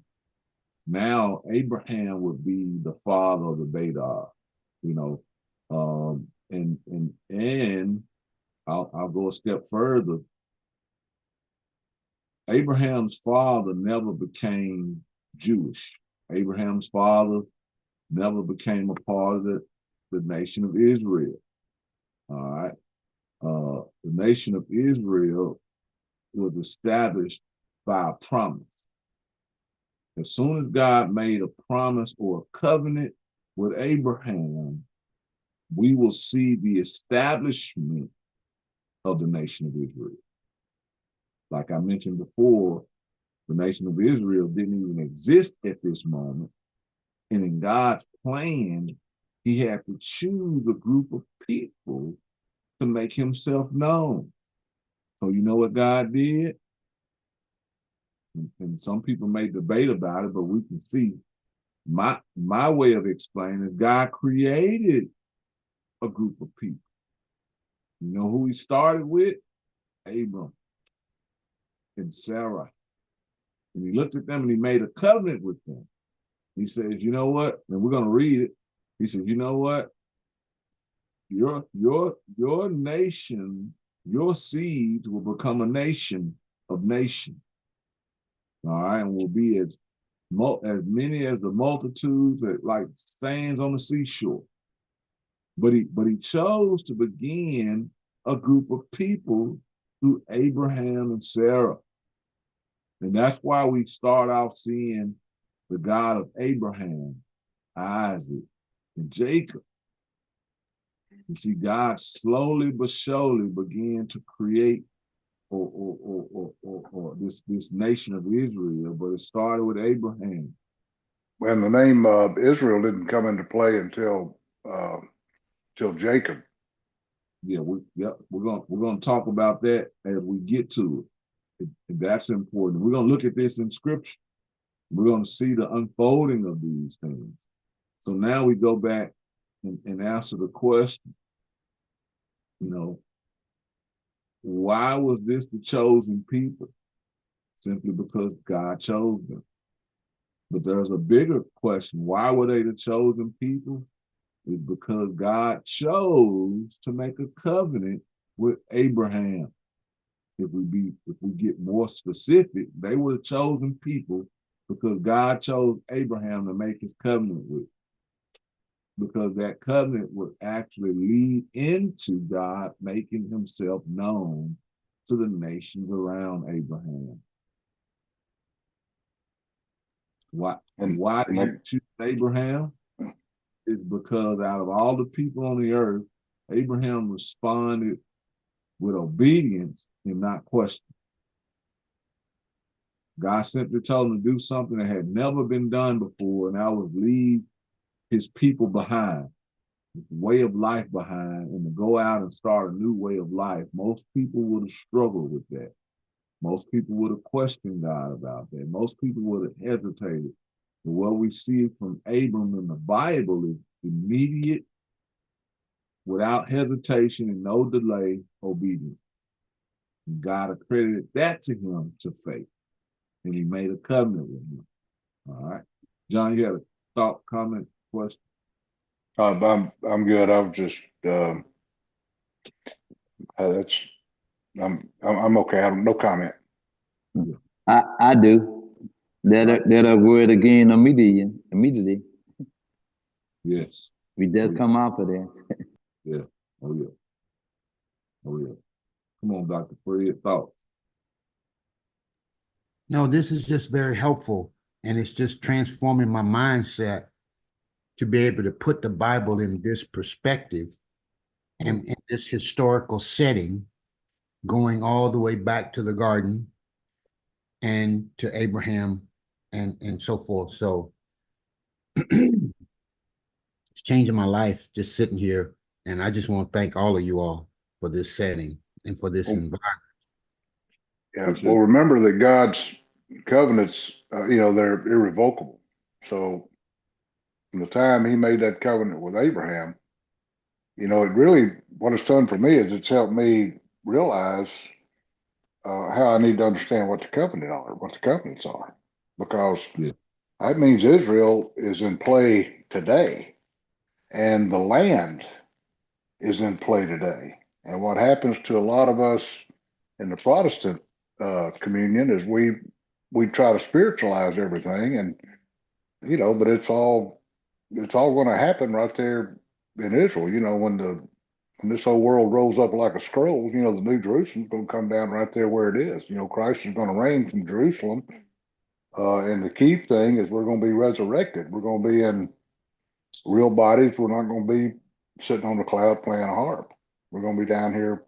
Now Abraham would be the father of the Bedar, and I'll go a step further. Abraham's father never became Jewish. Abraham's father never became a part of the nation of Israel. All right. The nation of Israel was established by a promise. As soon as God made a promise or a covenant with Abraham, we will see the establishment of the nation of Israel. Like I mentioned before, the nation of Israel didn't even exist at this moment. And in God's plan, he had to choose a group of people to make himself known. So you know what God did? And some people may debate about it, but we can see my way of explaining is God created a group of people. You know who he started with? Abram and Sarah. And he looked at them and he made a covenant with them. He says, you know what? And we're going to read it. He says, you know what? Your nation, your seeds will become a nation of nations. All right, and will be as many as the multitudes that like sands on the seashore. But he chose to begin a group of people through Abraham and Sarah. And that's why we start out seeing the God of Abraham, Isaac, and Jacob. You see, God slowly but surely began to create or this nation of Israel, but it started with Abraham. When the name of Israel didn't come into play until Jacob. Yeah, we're gonna talk about that as we get to it. That's important. We're gonna look at this in scripture. We're gonna see the unfolding of these things. So now we go back and answer the question, you know, why was this the chosen people? Simply because God chose them. But there's a bigger question. Why were they the chosen people? It's because God chose to make a covenant with Abraham. If we get more specific, they were the chosen people because God chose Abraham to make his covenant with. Because that covenant would actually lead into God making himself known to the nations around Abraham. Why did he choose Abraham? It's because out of all the people on the earth, Abraham responded with obedience and not question. God simply told him to do something that had never been done before, and that was leave his people behind, his way of life behind, and to go out and start a new way of life. Most people would have struggled with that. Most people would have questioned God about that. Most people would have hesitated. But what we see from Abram in the Bible is immediate, without hesitation and no delay, obedience. And God accredited that to him to faith. And he made a covenant with him. All right. John, you had a thought, comment, question? I'm good. I was just I'm okay. I have no comment. I do. That word again immediately. Yes. We just come off of there. Yeah. Oh yeah. Oh yeah. Come on, Dr. Fred, thoughts. No, this is just very helpful, and it's just transforming my mindset to be able to put the Bible in this perspective and in this historical setting, going all the way back to the garden and to Abraham and so forth. So it's changing my life just sitting here. And I just want to thank all of you all for this setting and for this environment. Yeah. Well, remember that God's covenants, they're irrevocable. So from the time he made that covenant with Abraham, it really, what it's done for me is it's helped me realize how I need to understand what the covenants are, because that means Israel is in play today, and the land is in play today. And what happens to a lot of us in the Protestant communion is we try to spiritualize everything, and but it's all going to happen right there in Israel. When this whole world rolls up like a scroll, the New Jerusalem's going to come down right there where it is. Christ is going to reign from Jerusalem. And the key thing is we're going to be resurrected. We're going to be in real bodies. We're not going to be sitting on the cloud playing a harp. We're going to be down here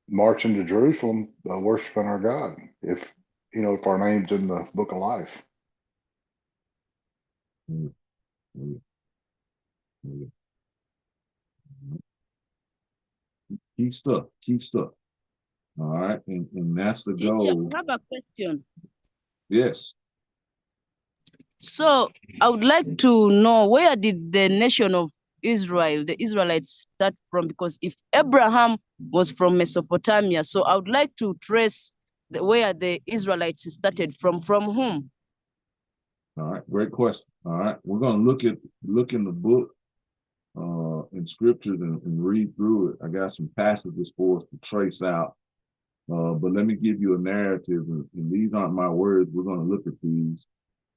marching to Jerusalem, worshiping our God. If our name's in the book of life. Mm, mm, mm. Keep stuff. Keep stuff. All right. And that's the Teacher, goal. I have a question. Yes. So I would like to know, where did the nation of Israel, the Israelites, start from? Because if Abraham was from Mesopotamia, so I would like to trace where the Israelites started from whom? All right. Great question. All right. We're going to look in the book, in scriptures and read through it. I got some passages for us to trace out. But let me give you a narrative, and these aren't my words. We're going to look at these.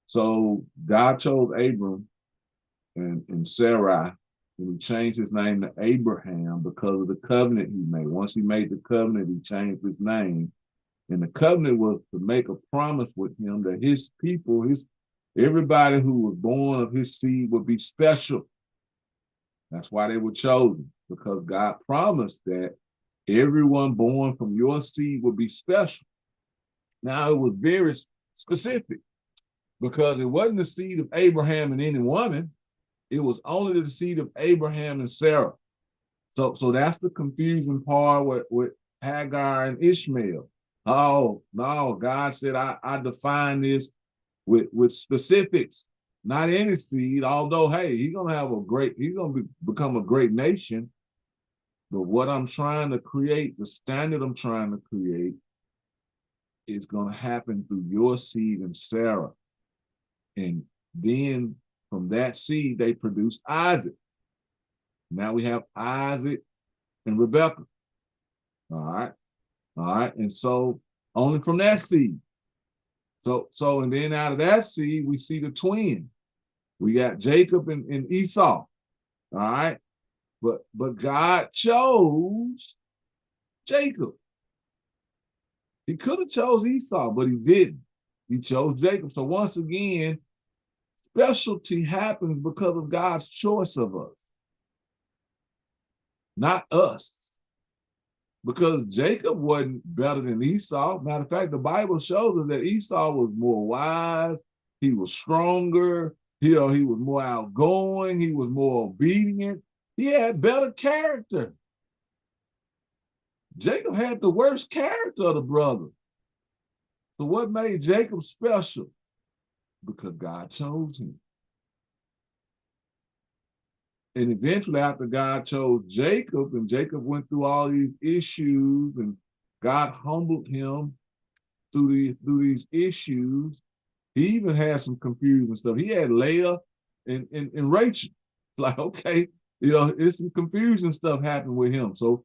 So God chose Abram and Sarai, and he changed his name to Abraham because of the covenant he made. Once he made the covenant, he changed his name. And the covenant was to make a promise with him that his people, everybody who was born of his seed would be special. That's why they were chosen, because God promised that everyone born from your seed would be special. Now, it was very specific because it wasn't the seed of Abraham and any woman. It was only the seed of Abraham and Sarah. So that's the confusing part with Hagar and Ishmael. Oh, no, God said, I define this with specifics, not any seed, although, hey, he's going to become a great nation. But what I'm trying to create, the standard I'm trying to create, is going to happen through your seed and Sarah. And then from that seed, they produced Isaac. Now we have Isaac and Rebekah. All right. All right. And so only from that seed. So and then out of that seed, we see the twin. We got Jacob and Esau. All right. But God chose Jacob. He could have chose Esau, but he didn't. He chose Jacob. So once again, specialty happens because of God's choice of us, not us. Because Jacob wasn't better than Esau. Matter of fact, the Bible shows us that Esau was more wise, he was stronger, he was more outgoing, he was more obedient, he had better character. Jacob had the worst character of the brothers. So what made Jacob special? Because God chose him. And eventually, after God chose Jacob, and Jacob went through all these issues, and God humbled him through these issues, he even had some confusing stuff. He had Leah and Rachel. It's like, okay, it's some confusing stuff happened with him. So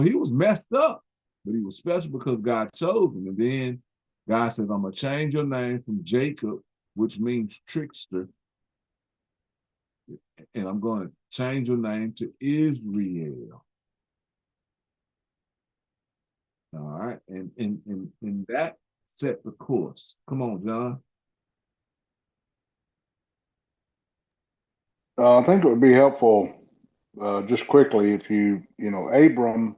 he was messed up, but he was special because God chose him. And then God says, I'm going to change your name from Jacob, which means trickster, and I'm going to change your name to Israel. All right. And that set the course. Come on, John. I think it would be helpful, just quickly, if Abram,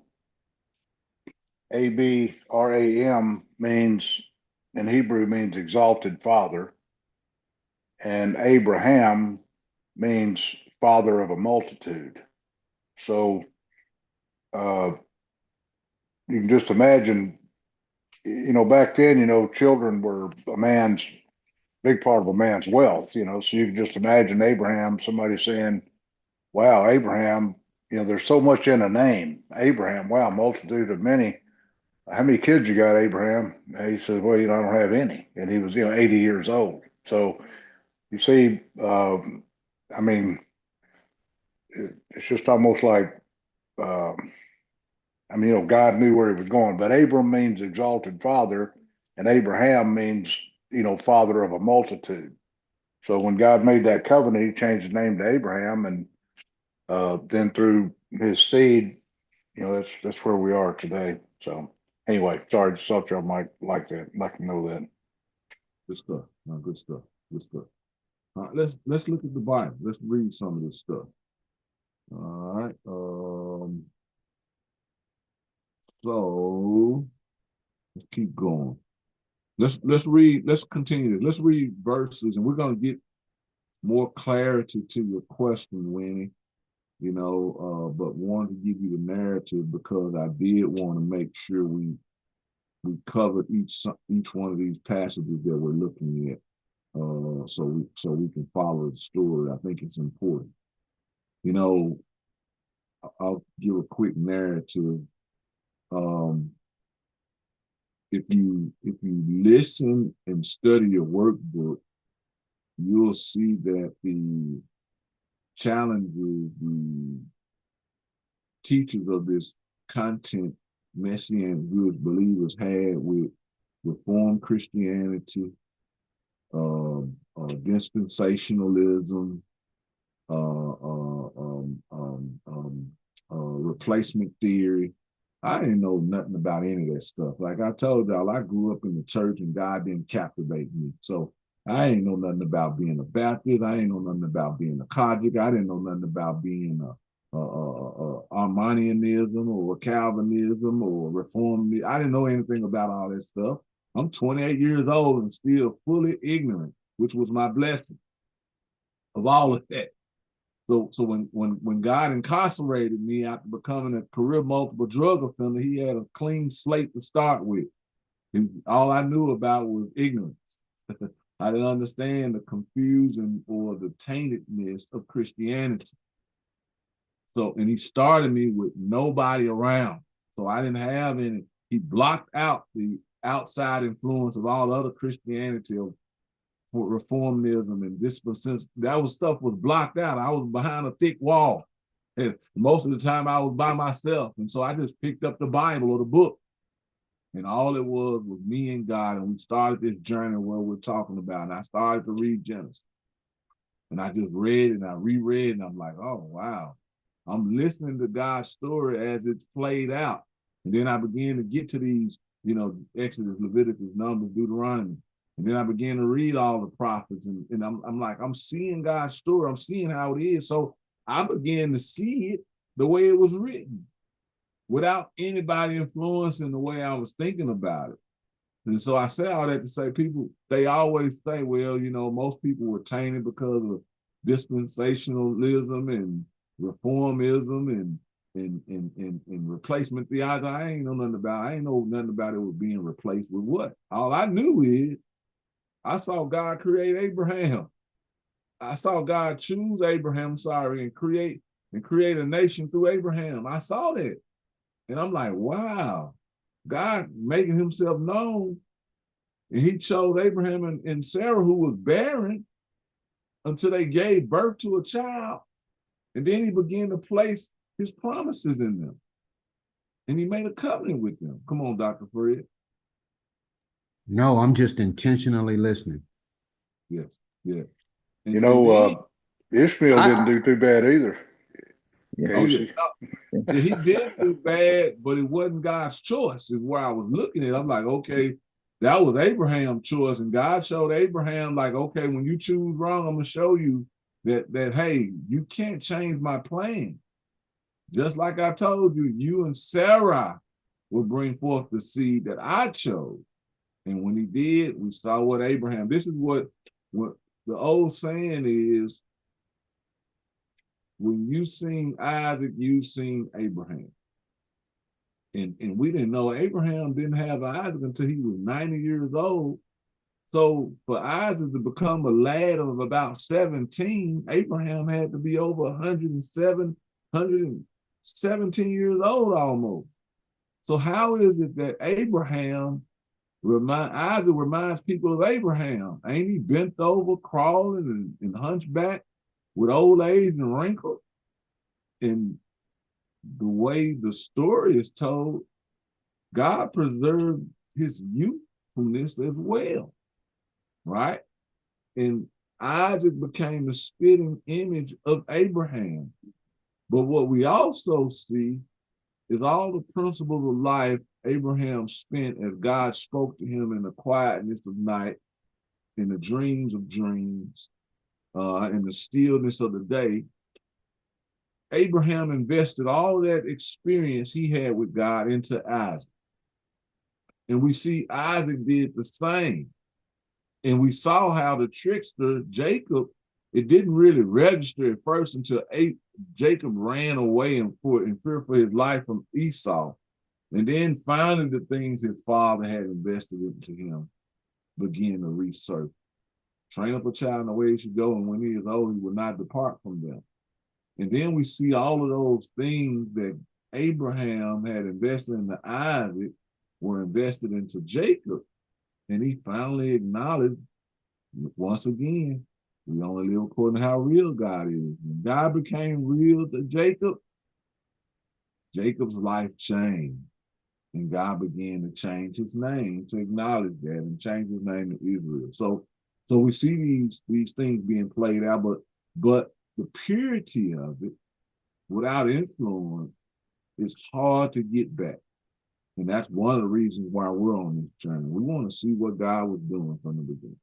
Abram means, in Hebrew, means exalted father, and Abraham means father of a multitude. So you can just imagine, back then, children were big part of a man's wealth, so you can just imagine Abraham, somebody saying, wow, Abraham, there's so much in a name. Abraham, wow, multitude of many. How many kids you got, Abraham? And he says, well, I don't have any. And he was, 80 years old. So you see, I mean, it's just almost like, God knew where he was going. But Abram means exalted father, and Abraham means, father of a multitude. So when God made that covenant, he changed his name to Abraham, and then through his seed, that's where we are today. So anyway, sorry, just thought y'all might like to know that. Good stuff. No, good stuff. Good stuff. All right, let's look at the Bible. Let's read some of this stuff. All right. So let's keep going. Let's read. Let's continue. Let's read verses, and we're gonna get more clarity to your question, Winnie. But wanted to give you the narrative because I did want to make sure we covered each one of these passages that we're looking at, so we can follow the story. I think it's important. I'll give a quick narrative. If you listen and study your workbook, you'll see that the challenges the teachers of this content, Messianic Jewish believers, had with Reformed Christianity, dispensationalism, replacement theory. I didn't know nothing about any of that stuff. Like I told y'all, I grew up in the church and God didn't captivate me. So I ain't know nothing about being a Baptist. I ain't know nothing about being a Catholic. I didn't know nothing about being a Arminianism or Calvinism or Reformed. I didn't know anything about all that stuff. I'm 28 years old and still fully ignorant, which was my blessing of all of that. So when God incarcerated me after becoming a career multiple drug offender, he had a clean slate to start with. And all I knew about was ignorance. I didn't understand the confusion or the taintedness of Christianity. So, and he started me with nobody around. So I didn't have any. He blocked out the outside influence of all other Christianity, of reformism and dispensation. Stuff was blocked out. I was behind a thick wall. And most of the time I was by myself. And so I just picked up the Bible or the book. And all it was me and God. And we started this journey where we're talking about. And I started to read Genesis. And I just read and I reread. And I'm like, oh, wow. I'm listening to God's story as it's played out. And then I began to get to these, Exodus, Leviticus, Numbers, Deuteronomy. And then I began to read all the prophets. And I'm like, I'm seeing God's story. I'm seeing how it is. So I began to see it the way it was written without anybody influencing the way I was thinking about it. And so I say all that to say people, they always say, well, most people were tainted because of dispensationalism and reformism and replacement theology. I ain't know nothing about it was being replaced with what. All I knew is I saw God create Abraham. I saw God choose Abraham, and create a nation through Abraham. I saw that. And I'm like, wow, God making himself known. And he chose Abraham and Sarah, who was barren, until they gave birth to a child. And then he began to place his promises in them. And he made a covenant with them. Come on, Dr. Fred. No, I'm just intentionally listening. Yes, yes. And, Ishmael didn't do too bad either. Oh, yeah. He did do bad, but it wasn't God's choice, is where I was looking at. I'm like, okay, that was Abraham's choice. And God showed Abraham, like, okay, when you choose wrong, I'm going to show you that, hey, you can't change my plan. Just like I told you, you and Sarah will bring forth the seed that I chose. And when he did, we saw what Abraham, this is what the old saying is, when you seen Isaac, you seen Abraham. And we didn't know Abraham didn't have Isaac until he was 90 years old. So for Isaac to become a lad of about 17, Abraham had to be over 117 years old almost. So how is it that Isaac reminds people of Abraham? Ain't he bent over, crawling and hunchback with old age and wrinkles? And the way the story is told, God preserved his youthfulness as well, right? And Isaac became the spitting image of Abraham. But what we also see is all the principles of life Abraham spent as God spoke to him in the quietness of night, in the dreams of dreams, in the stillness of the day. Abraham invested all that experience he had with God into Isaac. And we see Isaac did the same. And we saw how the trickster, Jacob, it didn't really register at first until Jacob ran away in fear for his life from Esau. And then finally the things his father had invested into him began to resurface. Train up a child in the way he should go, and when he is old, he will not depart from them. And then we see all of those things that Abraham had invested into Isaac were invested into Jacob. And he finally acknowledged, once again, we only live according to how real God is. When God became real to Jacob, Jacob's life changed. And God began to change his name to acknowledge that and change his name to Israel. So we see these things being played out, but the purity of it, without influence, is hard to get back. And that's one of the reasons why we're on this journey. We want to see what God was doing from the beginning.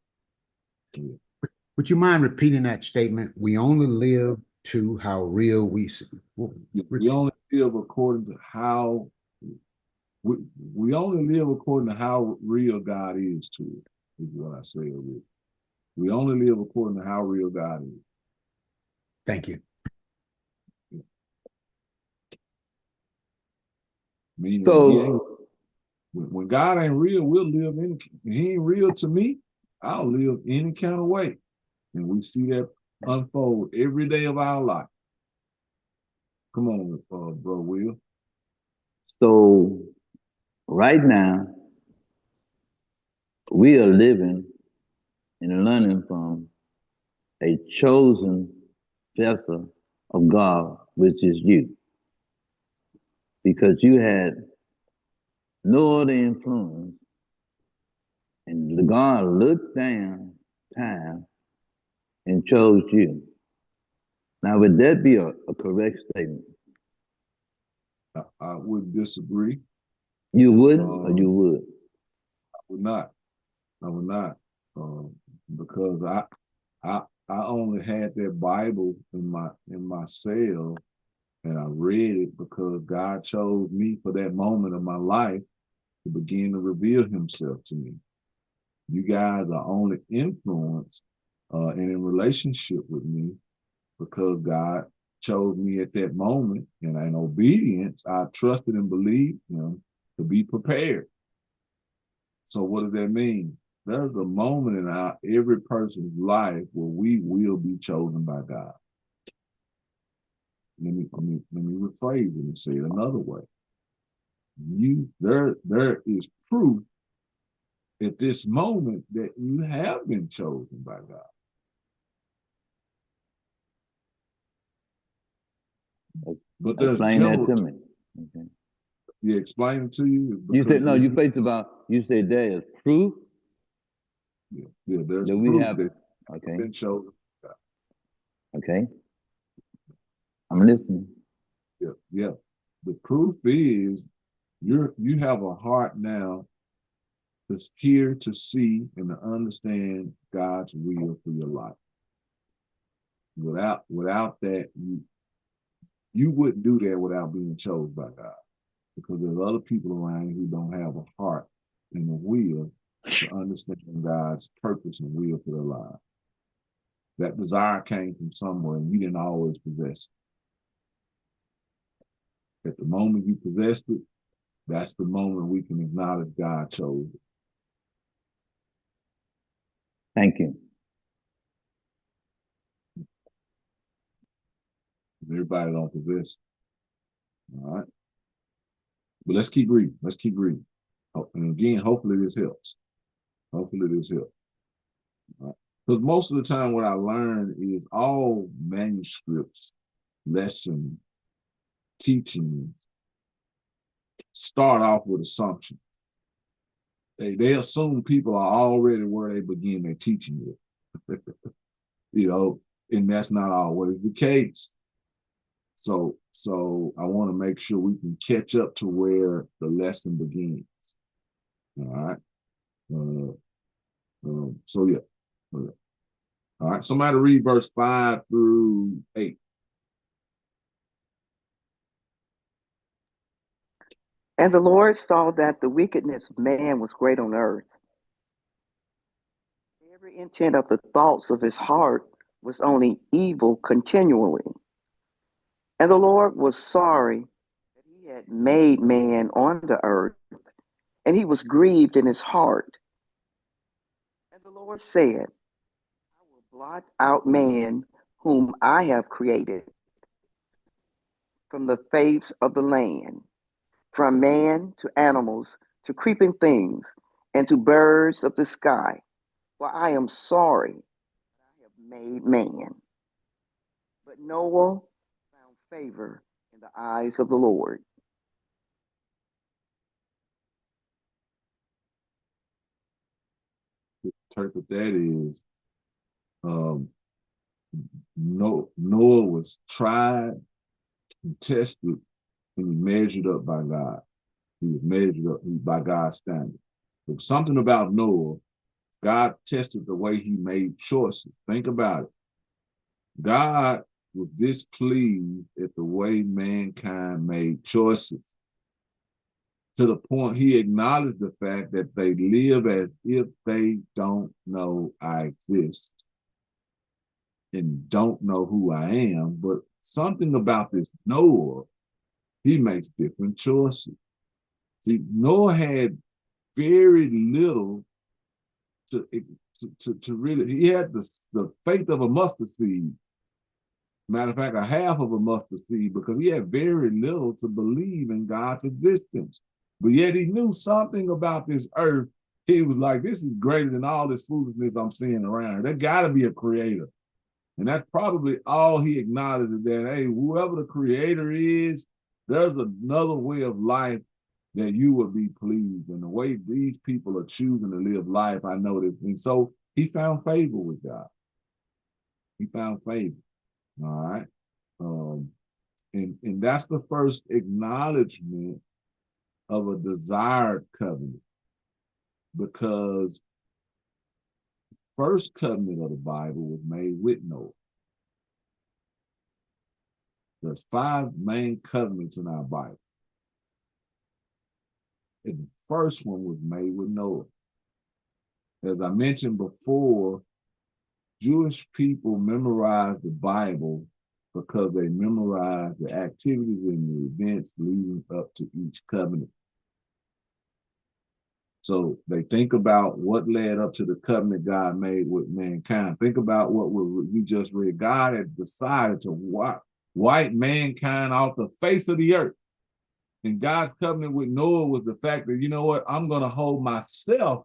Yeah. Would you mind repeating that statement? We only live to how real we see. We only live according to how we only live according to how real God is to us, is what I say. We only live according to how real God is. Thank you. Meaning So when God ain't real, we'll live any. He ain't real to me, I'll live any kind of way. And we see that unfold every day of our life. Come on, bro Will. so right now, we are living and learning from a chosen vessel of God, which is you. Because you had no other influence, and the God looked down time and chose you. Now, would that be a correct statement? I would disagree. You wouldn't, or you would? I would not. I would not, because I only had that Bible in my cell, and I read it because God chose me for that moment of my life to begin to reveal Himself to me. You guys are only influenced and in relationship with me because God chose me at that moment, and in obedience, I trusted and believed Him to be prepared. So what does that mean? There's a moment in every person's life where we will be chosen by God. Let me rephrase it and say it another way. There is proof at this moment that you have been chosen by God. But there's Explain that to general. me. Okay. Yeah, explain it to you. You said no. You said there is proof. Yeah, there's that proof we have. that Okay. been chosen. Okay. I'm listening. Yeah. The proof is you have a heart now to hear, to see, and to understand God's will for your life. Without that, you wouldn't do that without being chosen by God, because there's other people around you who don't have a heart and a will to understand God's purpose and will for their lives. That desire came from somewhere, and you didn't always possess it. At the moment you possessed it, that's the moment we can acknowledge God chose it. Thank you. Everybody don't possess it. All right. But let's keep reading. Let's keep reading. And again, hopefully this helps. Hopefully this helps. Right. Because most of the time what I learn is all manuscripts, lessons, teachings start off with assumptions. They assume people are already where they begin their teaching with. And that's not always the case. So I want to make sure we can catch up to where the lesson begins. All right. So yeah. All right. Somebody read verse 5 through 8. And the Lord saw that the wickedness of man was great on earth. Every intent of the thoughts of his heart was only evil continually. And the Lord was sorry that he had made man on the earth, and he was grieved in his heart. And the Lord said, I will blot out man whom I have created from the face of the land, from man to animals to creeping things and to birds of the sky. For I am sorry that I have made man. But Noah found favor in the eyes of the Lord. Interpret that is Noah was tried and tested and he measured up by God. He was measured up by God's standard. There was something about Noah. God tested the way he made choices. Think about it. God was displeased at the way mankind made choices, to the point he acknowledged the fact that they live as if they don't know I exist and don't know who I am. But something about this Noah, he makes different choices. See, Noah had very little to really, he had the faith of a mustard seed. Matter of fact, a half of a mustard seed, because he had very little to believe in God's existence. But yet he knew something about this earth. He was like, this is greater than all this foolishness I'm seeing around here. There got to be a creator. And that's probably all he acknowledged, that, hey, whoever the creator is, there's another way of life that you would be pleased. And the way these people are choosing to live life, I know this. And so he found favor with God. He found favor. All right. And that's the first acknowledgement of a desired covenant, because first covenant of the Bible was made with Noah. There's 5 main covenants in our Bible. And the first one was made with Noah. As I mentioned before, Jewish people memorized the Bible because they memorized the activities and the events leading up to each covenant. So they think about what led up to the covenant God made with mankind. Think about what we just read. God had decided to wipe mankind off the face of the earth. And God's covenant with Noah was the fact that, you know what, I'm going to hold myself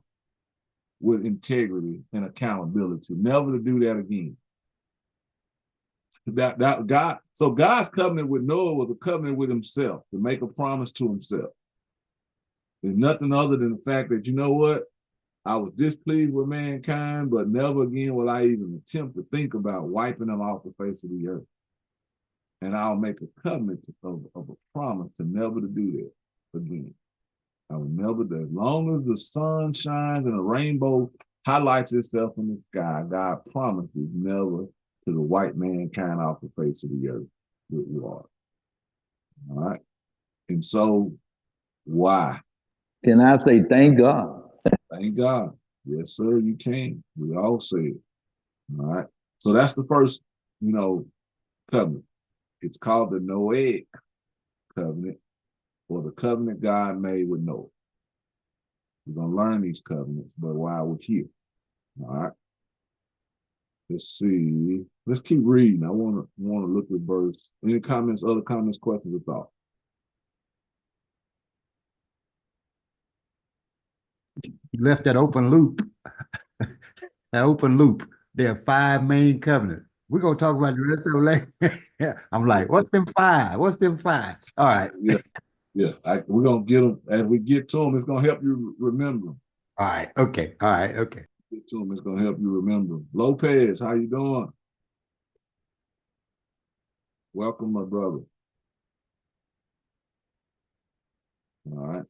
with integrity and accountability, never to do that again. So God's covenant with Noah was a covenant with himself, to make a promise to himself. There's nothing other than the fact that, you know what, I was displeased with mankind, but never again will I even attempt to think about wiping them off the face of the earth. And I'll make a covenant of a promise to never to do that again. I will never do. As long as the sun shines and a rainbow highlights itself in the sky, God promises never to wipe mankind off the face of the earth with water. All right. And so, why? Can I say thank God? Thank God. Yes, sir, you can. We all say it. All right. So that's the first, covenant. It's called the Noahic covenant, or the covenant God made with Noah. We're going to learn these covenants, but while we're here. All right. Let's see. Let's keep reading. I want to look at verse. Any comments, other comments, questions, or thoughts? You left that open loop. That open loop. There are 5 main covenants. We're going to talk about the rest of them later. I'm like, what's them 5? What's them 5? All right. Yeah. We're going to get them. As we get to them, it's going to help you remember them. All right. Okay. All right. Okay. Get to them. It's gonna help you remember. Lopez, how you doing? Welcome, my brother. All right.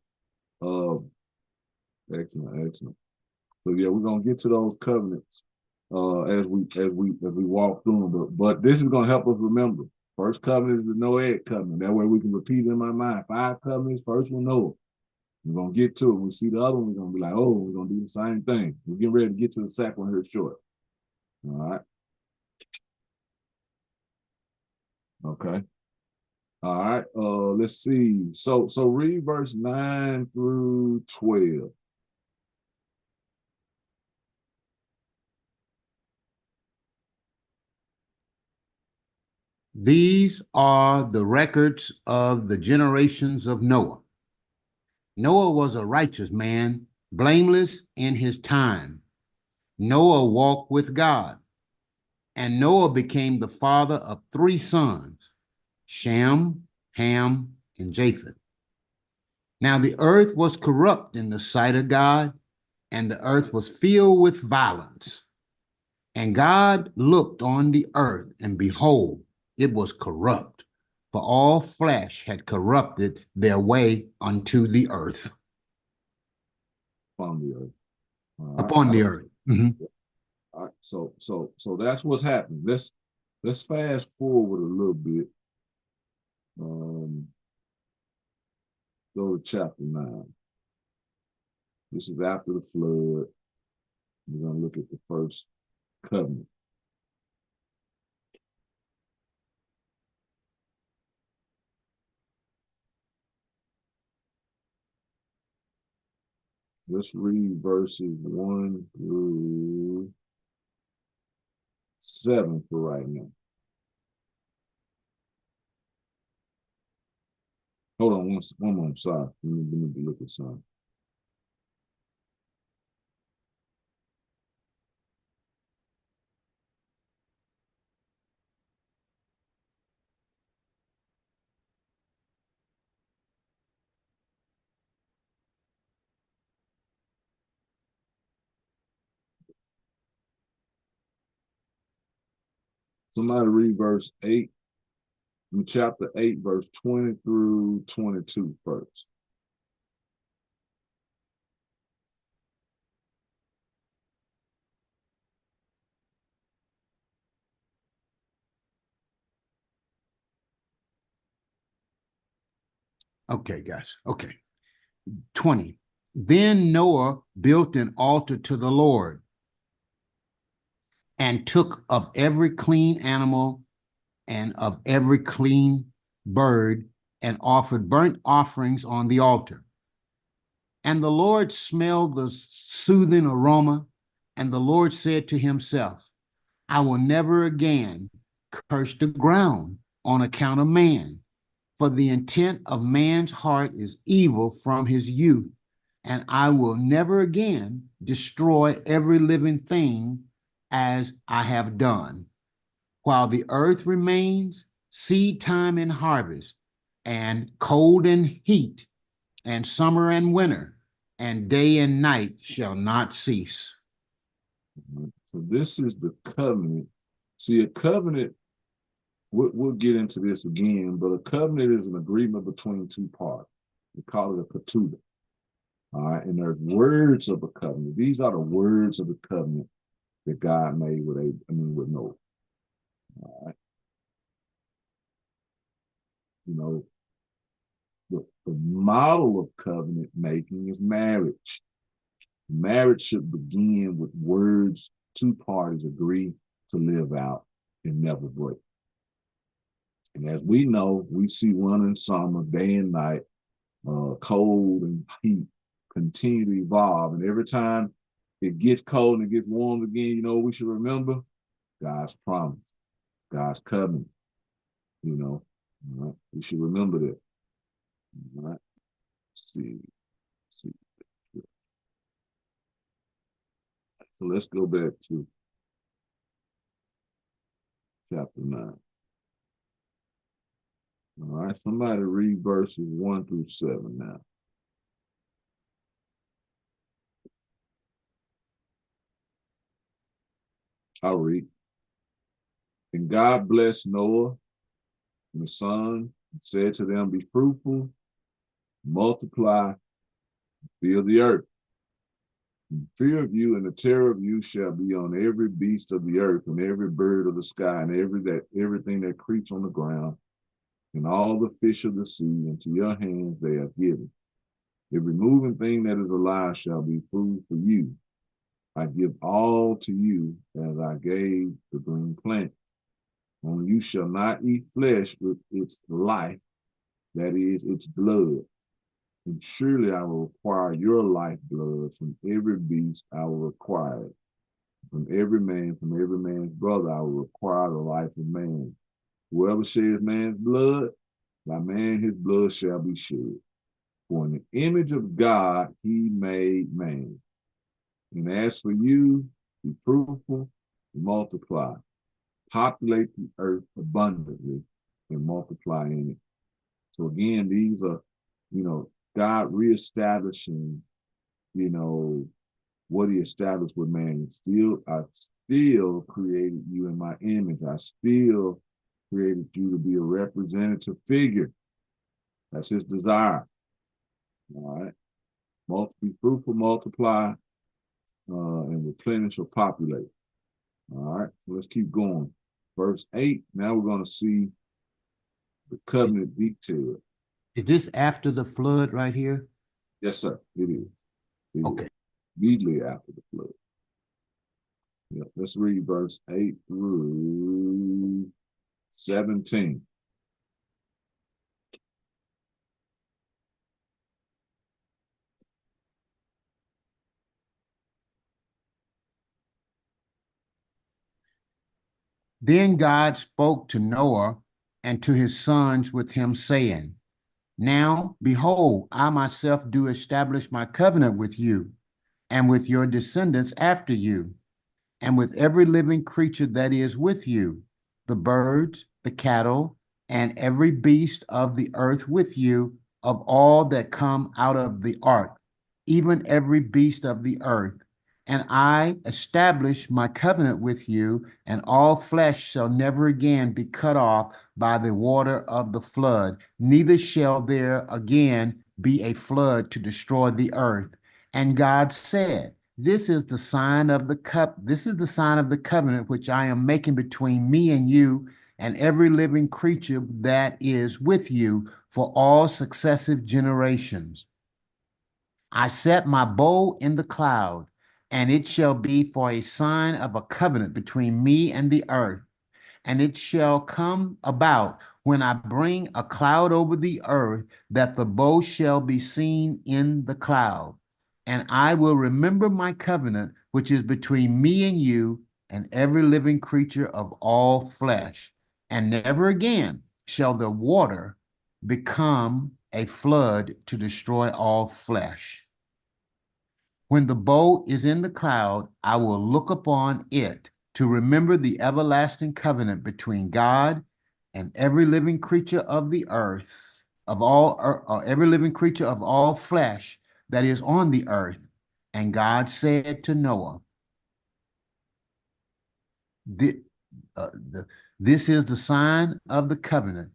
Excellent, excellent. So yeah, we're gonna get to those covenants as we walk through them. But this is gonna help us remember. First covenant is the Noahic covenant. That way we can repeat it in my mind. 5 covenants, first one Noah. We're gonna get to it. We see the other one, we're gonna be like, oh, we're gonna do the same thing. We're getting ready to get to the second one here short. All right. Okay. All right. Let's see. So read verse 9 through 12. These are the records of the generations of Noah. Noah was a righteous man, blameless in his time. Noah walked with God, and Noah became the father of 3 sons, Shem, Ham, and Japheth. Now the earth was corrupt in the sight of God, and the earth was filled with violence. And God looked on the earth, and behold, it was corrupt, for all flesh had corrupted their way unto the earth. Upon the earth. All right. Upon the earth. Mhm. All right. So that's what's happening. Let's fast forward a little bit. Go to chapter 9. This is after the flood. We're gonna look at the first covenant. Let's read verses 1 through 7 for right now. Hold on one moment. Sorry. We need to look at something. Somebody read verse 8, in chapter 8, verse 20 through 22 first. Okay, guys. Okay. 20. Then Noah built an altar to the Lord and took of every clean animal and of every clean bird and offered burnt offerings on the altar. And the Lord smelled the soothing aroma, and the Lord said to himself, I will never again curse the ground on account of man, for the intent of man's heart is evil from his youth, and I will never again destroy every living thing as I have done. While the earth remains, seed time and harvest, and cold and heat, and summer and winter, and day and night shall not cease. So this is the covenant. See, a covenant, we'll get into this again, but a covenant is an agreement between 2 parties. We call it a ketubah. All right, and there's words of a covenant. These are the words of the covenant that God made with Noah. All right. You know, the model of covenant making is marriage. Marriage should begin with words 2 parties agree to live out and never break. And as we know, we see winter and summer, day and night, cold and heat continue to evolve. And every time it gets cold and it gets warm again, you know, we should remember God's promise, God's covenant, you know. All right? We should remember that. All right. See. So let's go back to chapter 9. All right, somebody read verses 1 through 7 now. I'll read. And God blessed Noah and his sons and said to them, be fruitful, multiply, fill the earth. And the fear of you and the terror of you shall be on every beast of the earth and every bird of the sky and everything that creeps on the ground and all the fish of the sea. Into your hands they are given. Every moving thing that is alive shall be food for you. I give all to you as I gave the green plant. Only you shall not eat flesh with its life, that is, its blood. And surely I will require your lifeblood from every beast. I will require it. From every man's brother, I will require the life of man. Whoever sheds man's blood, by man his blood shall be shed. For in the image of God he made man. And as for you, be fruitful and multiply. Populate the earth abundantly and multiply in it. So again, these are, God reestablishing, what he established with man. I still created you in my image. I still created you to be a representative figure. That's his desire. All right. Be fruitful, multiply, and replenish or populate. All right. So let's keep going. Verse 8. Now we're going to see the covenant detail. Is this after the flood right here? Yes, sir. It is. Okay. Immediately after the flood. Yeah, let's read verse 8 through 17. Then God spoke to Noah and to his sons with him, saying, now, behold, I myself do establish my covenant with you and with your descendants after you, and with every living creature that is with you, the birds, the cattle, and every beast of the earth with you, of all that come out of the ark, even every beast of the earth. And I establish my covenant with you, and all flesh shall never again be cut off by the water of the flood, neither shall there again be a flood to destroy the earth. And God said, this is the sign of the covenant which I am making between me and you and every living creature that is with you for all successive generations. I set my bow in the cloud, and it shall be for a sign of a covenant between me and the earth. And it shall come about when I bring a cloud over the earth that the bow shall be seen in the cloud. And I will remember my covenant, which is between me and you and every living creature of all flesh. And never again shall the water become a flood to destroy all flesh. When the bow is in the cloud, I will look upon it to remember the everlasting covenant between God and every living creature of the earth, every living creature of all flesh that is on the earth. And God said to Noah, this is the sign of the covenant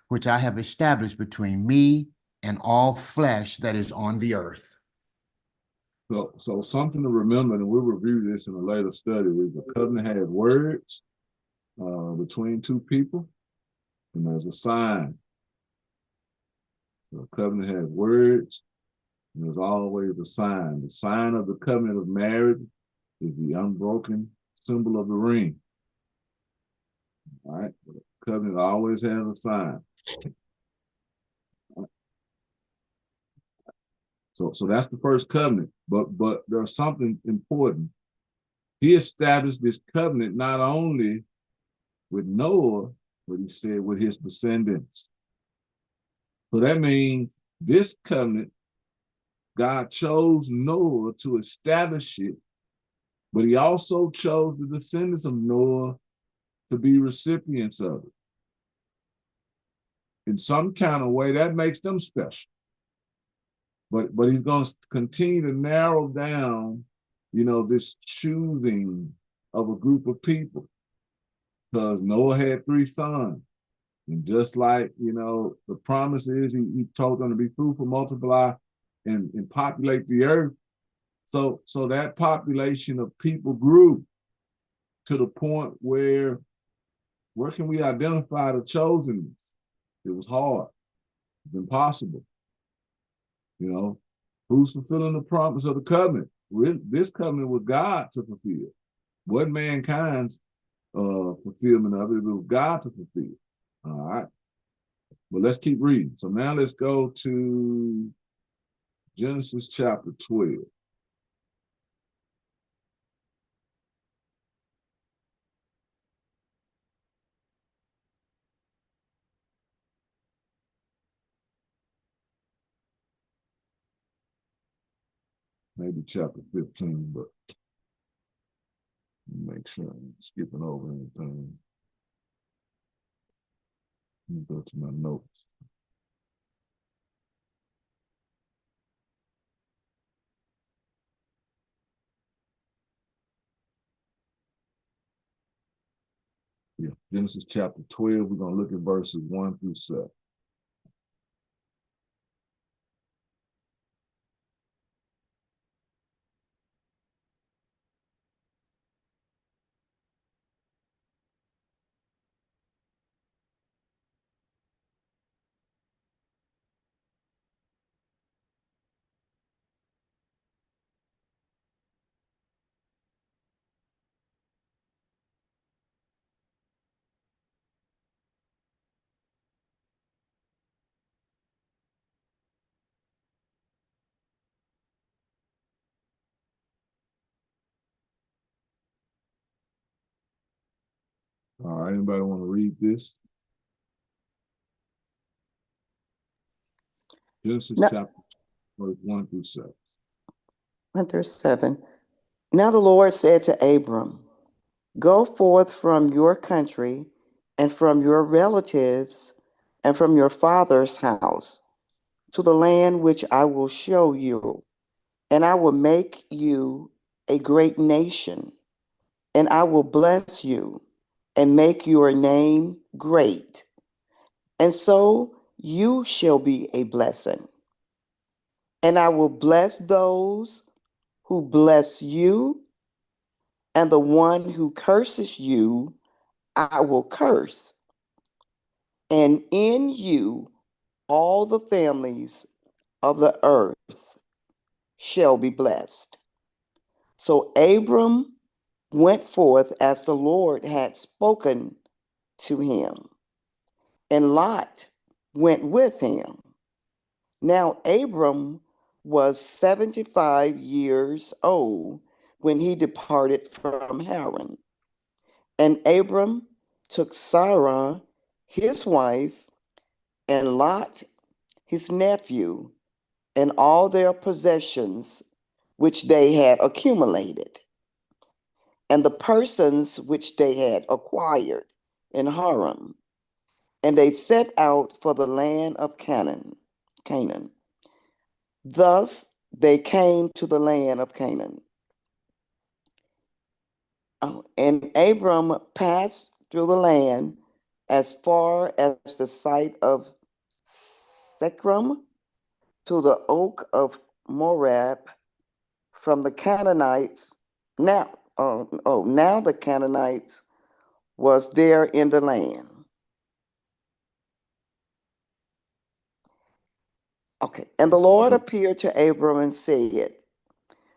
which I have established between me and all flesh that is on the earth. So something to remember, and we'll review this in a later study, is the covenant has words between two people, and there's a sign. So the covenant has words, and there's always a sign. The sign of the covenant of marriage is the unbroken symbol of the ring. All right, the covenant always has a sign. So that's the first covenant. But there's something important. He established this covenant not only with Noah, but he said with his descendants. So that means this covenant, God chose Noah to establish it, but he also chose the descendants of Noah to be recipients of it. In some kind of way, that makes them special. But he's going to continue to narrow down, this choosing of a group of people, because Noah had 3 sons. And just like, the promise is he told them to be fruitful, multiply, and populate the earth. So that population of people grew to the point where can we identify the chosen? It was hard. It's impossible. Who's fulfilling the promise of the covenant? This covenant was God to fulfill. What mankind's fulfillment of it? It was God to fulfill. All right. But let's keep reading. So now let's go to Genesis chapter 12. Maybe chapter 15, but make sure I'm skipping over anything. Let me go to my notes. Yeah, Genesis chapter 12, we're going to look at verses 1 through 7. All right, anybody want to read this? Genesis chapter 1 through 7. 1 through 7. Now the Lord said to Abram, "Go forth from your country and from your relatives and from your father's house to the land which I will show you, and I will make you a great nation, and I will bless you and make your name great, and so you shall be a blessing. And I will bless those who bless you, and the one who curses you, I will curse. And in you, all the families of the earth shall be blessed." So Abram went forth as the Lord had spoken to him, and Lot went with him. Now Abram was 75 years old when he departed from Haran. And Abram took Sarah, his wife, and Lot, his nephew, and all their possessions which they had accumulated, and the persons which they had acquired in Haran. And they set out for the land of Canaan. Thus they came to the land of Canaan. And Abram passed through the land as far as the site of Shechem to the oak of Morab from the Canaanites. Now the Canaanites was there in the land. Okay, and the Lord appeared to Abram and said,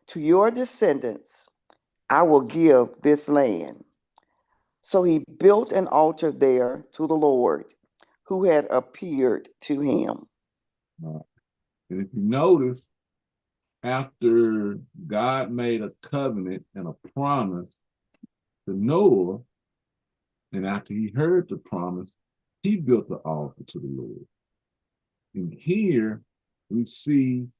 "To your descendants I will give this land." So he built an altar there to the Lord who had appeared to him. And if you notice, after God made a covenant and a promise to Noah, and after he heard the promise, he built the altar to the Lord. And here we see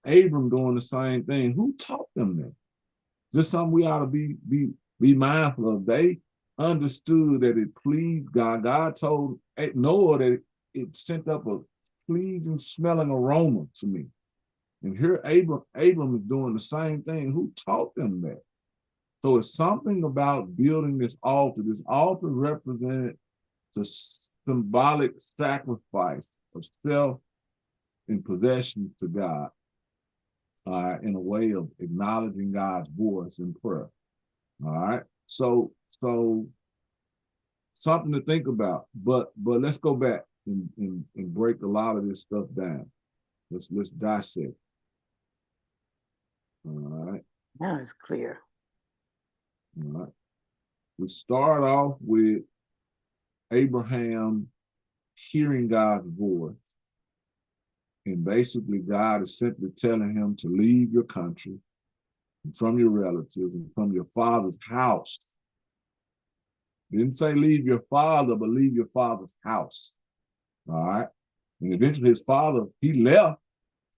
Abram doing the same thing. Who taught them that? Just something we ought to be mindful of. They understood that it pleased God. God told Noah that it sent up a pleasing smelling aroma to me. And here Abram is doing the same thing. Who taught them that? So it's something about building this altar. This altar represented the symbolic sacrifice of self and possessions to God, in a way of acknowledging God's voice in prayer. All right. So something to think about. But let's go back and break a lot of this stuff down. Let's dissect. All right. Now it's clear. All right. We start off with Abraham hearing God's voice. And basically, God is simply telling him to leave your country and from your relatives and from your father's house. He didn't say leave your father, but leave your father's house. All right. And eventually his father, he left.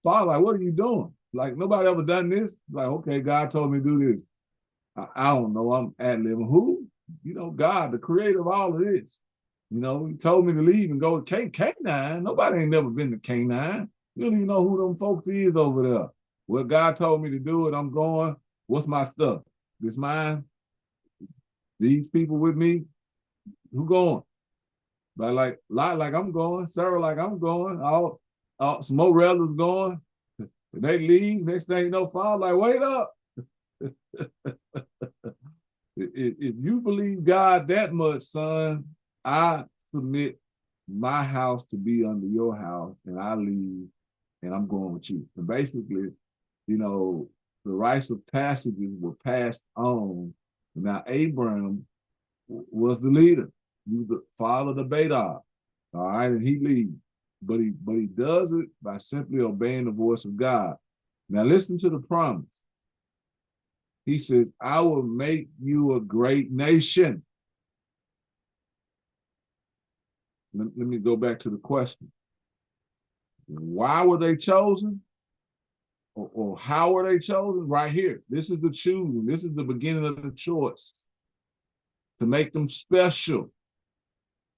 Father, like, what are you doing? Like, nobody ever done this. Like, okay, God told me to do this. I don't know. I'm ad-libbing. Who? You know, God, the creator of all of this. You know, he told me to leave and go to Canaan. Nobody ain't never been to Canaan. You don't even know who them folks is over there. Well, God told me to do it. I'm going. What's my stuff? This mine? These people with me? Who going? But like I'm going. Sarah like I'm going. All some more relatives going. And they leave. Next thing you know, Father like, wait up. If you believe God that much, son, I submit my house to be under your house, and I leave, and I'm going with you. And basically, you know, the rites of passages were passed on. Now, Abraham was the leader. He was the father of the Bedar. All right, and he leads. But he does it by simply obeying the voice of God. Now, listen to the promise. He says, I will make you a great nation. Let me go back to the question. Why were they chosen? Or how were they chosen? Right here. This is the choosing. This is the beginning of the choice. To make them special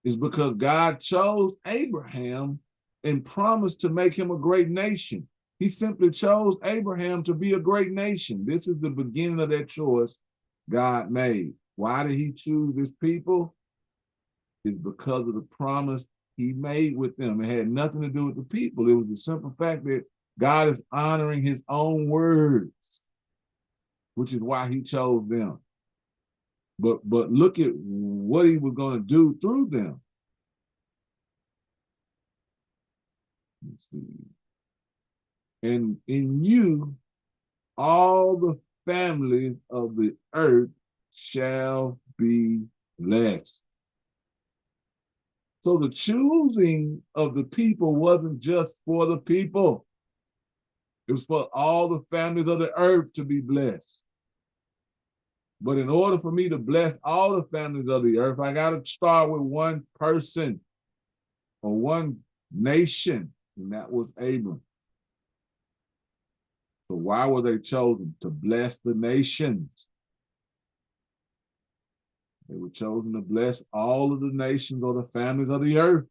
is because God chose Abraham and promised to make him a great nation. He simply chose Abraham to be a great nation. This is the beginning of that choice God made. Why did he choose his people? It's because of the promise he made with them. It had nothing to do with the people. It was the simple fact that God is honoring his own words, which is why he chose them. But look at what he was going to do through them. Let's see. And in you, all the families of the earth shall be blessed. So the choosing of the people wasn't just for the people. It was for all the families of the earth to be blessed. But in order for me to bless all the families of the earth, I got to start with one person or one nation, and that was Abram. So why were they chosen? To bless the nations. They were chosen to bless all of the nations or the families of the earth.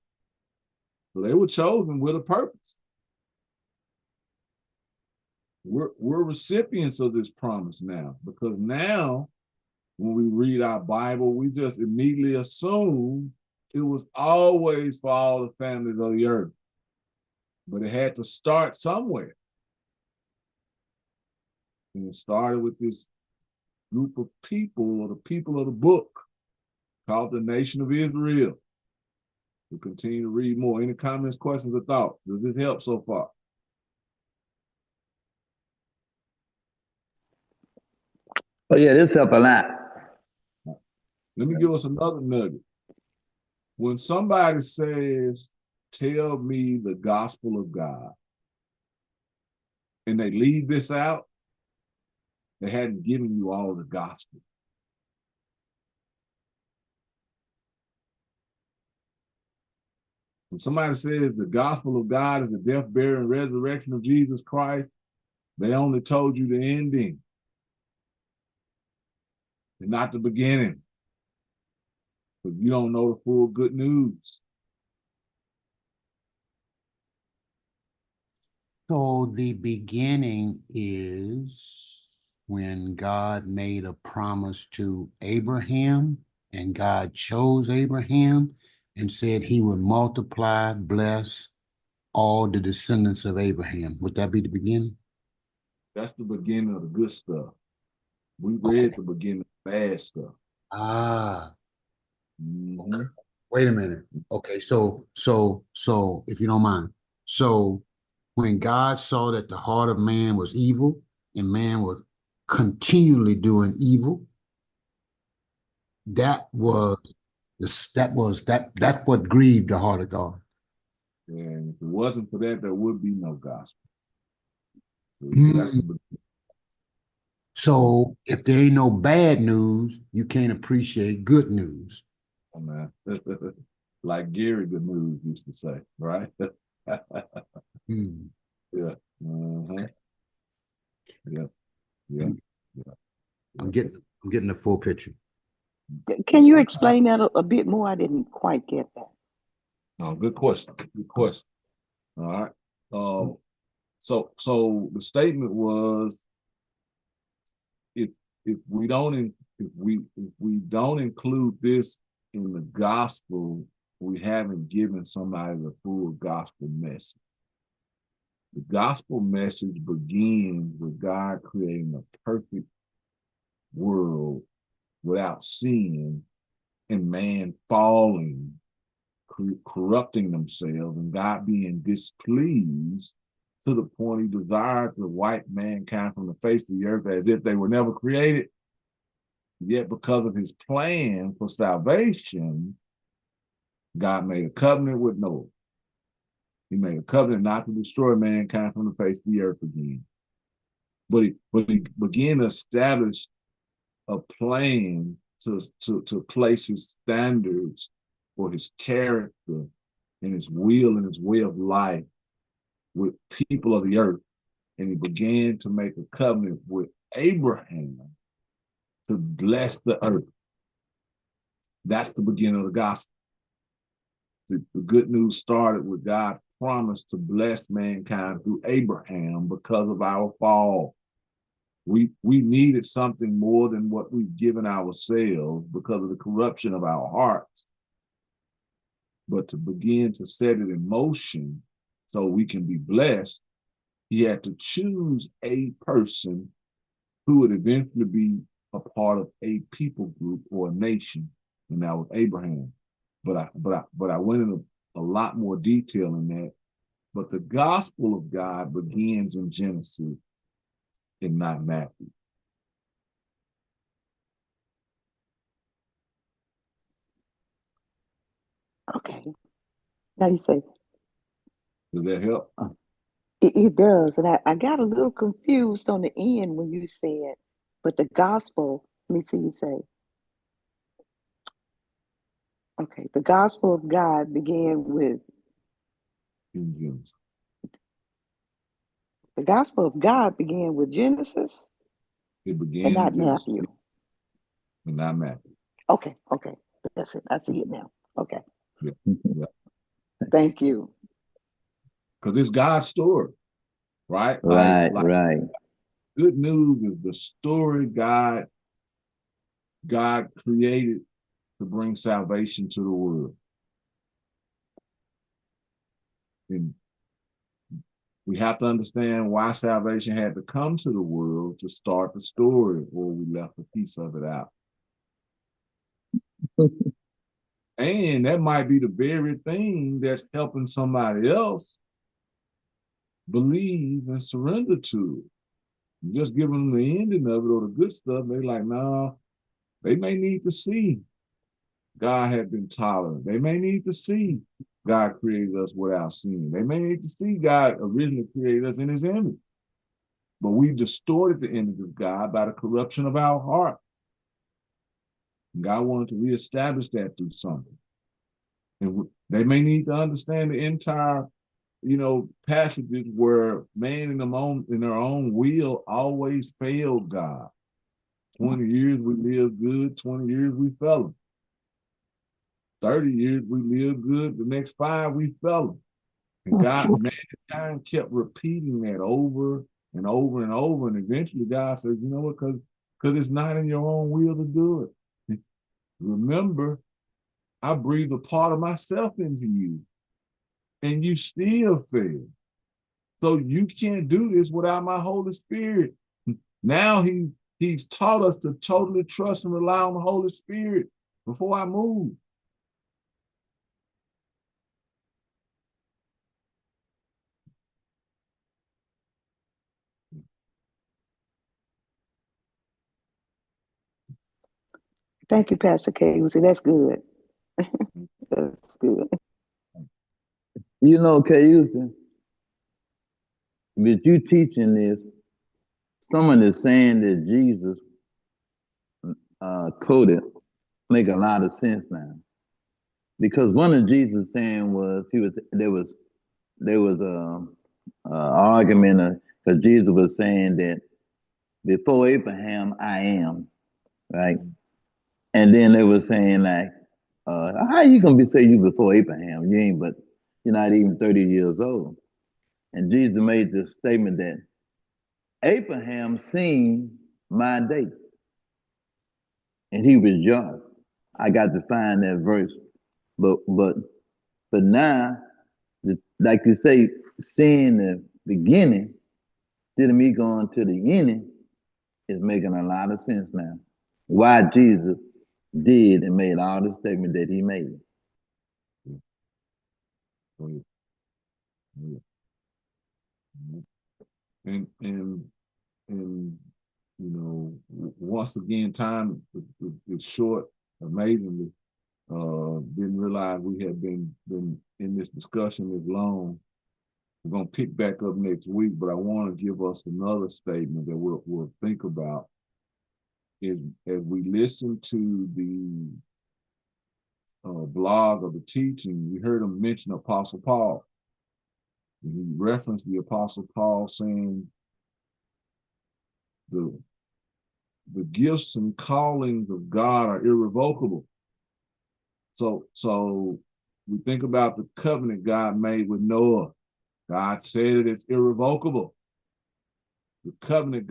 So they were chosen with a purpose. We're recipients of this promise now, because now when we read our Bible, we just immediately assume it was always for all the families of the earth. But it had to start somewhere. And it started with this group of people, or the people of the book, called the nation of Israel. We'll continue to read more. Any comments, questions, or thoughts? Does this help so far? Oh yeah, this help a lot. Let me give us another nugget. When somebody says, tell me the gospel of God, and they leave this out, they hadn't given you all the gospel. When somebody says the gospel of God is the death, burial, and resurrection of Jesus Christ, they only told you the ending and not the beginning. But you don't know the full good news. So the beginning is when God made a promise to Abraham, and God chose Abraham and said he would multiply, bless all the descendants of Abraham. Would that be the beginning? That's the beginning of the good stuff. We read the beginning of bad stuff. Ah, Mhm. wait a minute. Okay, so if you don't mind. So when God saw that the heart of man was evil and man was continually doing evil, that was that's what grieved the heart of God. And if it wasn't for that, there would be no gospel. So that's the So if there ain't no bad news, you can't appreciate good news. oh, man. Like Gary Good News used to say, right? Hmm. Yeah. Uh-huh. Yeah. Yeah. Yeah. I'm getting the full picture. Can you explain that a bit more? I didn't quite get that. Oh, good question. Good question. All right. So the statement was if we don't if we don't include this in the gospel, we haven't given somebody the full gospel message. The gospel message begins with God creating a perfect world without sin and man falling, corrupting themselves, and God being displeased to the point he desired to wipe mankind from the face of the earth as if they were never created. Yet because of his plan for salvation, God made a covenant with Noah. He made a covenant not to destroy mankind from the face of the earth again. But he began to establish a plan to place his standards for his character and his will and his way of life with people of the earth. And he began to make a covenant with Abraham to bless the earth. That's the beginning of the gospel. The good news started with God promised to bless mankind through Abraham because of our fall. We needed something more than what we've given ourselves because of the corruption of our hearts. But to begin to set it in motion so we can be blessed, he had to choose a person who would eventually be a part of a people group or a nation, and that was Abraham. But I went into a lot more detail in that. But the gospel of God begins in Genesis and not Matthew. Okay. Now you say Does that help? it does. And I got a little confused on the end when you said, but the gospel, let me see you say, okay, the gospel of God began with In Genesis. the gospel of God began with Genesis It began and in not Genesis Matthew. and not Matthew. Okay, okay. That's it. I see it now. Okay. Yeah, yeah. Thank you. Because it's God's story, right? Right, Like right. good news is the story God created to bring salvation to the world. And we have to understand why salvation had to come to the world to start the story, or we left a piece of it out. And that might be the very thing that's helping somebody else believe and surrender to it. Just giving them the ending of it or the good stuff, they like, nah, they may need to see God had been tolerant. They may need to see God created us without sin. They may need to see God originally created us in his image. But we distorted the image of God by the corruption of our heart. God wanted to reestablish that through something. And they may need to understand the entire, passages where man in their own will always failed God. 20 years we lived good, 20 years we fell. 30 years we lived good, the next 5 we fell. And mankind kept repeating that over and over and over. And eventually God says, you know what, because it's not in your own will to do it. Remember, I breathed a part of myself into you, and you still fail. So you can't do this without my Holy Spirit. Now he's taught us to totally trust and rely on the Holy Spirit before I move. Thank you, Pastor Casey. That's good. That's good. You know, Houston, with you teaching this, someone is saying that Jesus quoted make a lot of sense now. Because one of Jesus' saying was there was a argument because Jesus was saying that before Abraham I am, right? And then they were saying like, how you gonna say you before Abraham? You ain't, but you're not even 30 years old. And Jesus made the statement that Abraham seen my day, and he rejoiced. I got to find that verse, but now, like you say, seeing the beginning, instead of me going to the ending, is making a lot of sense now. Why Jesus did and made all the statement that he made. And you know, once again, time is short, amazingly. Didn't realize we had been in this discussion this long. We're gonna pick back up next week, but I want to give us another statement that we'll think about is as we listen to the blog of the teaching, we heard him mention Apostle Paul. And he referenced the Apostle Paul saying the gifts and callings of God are irrevocable. So we think about the covenant God made with Noah. God said it's irrevocable. The covenant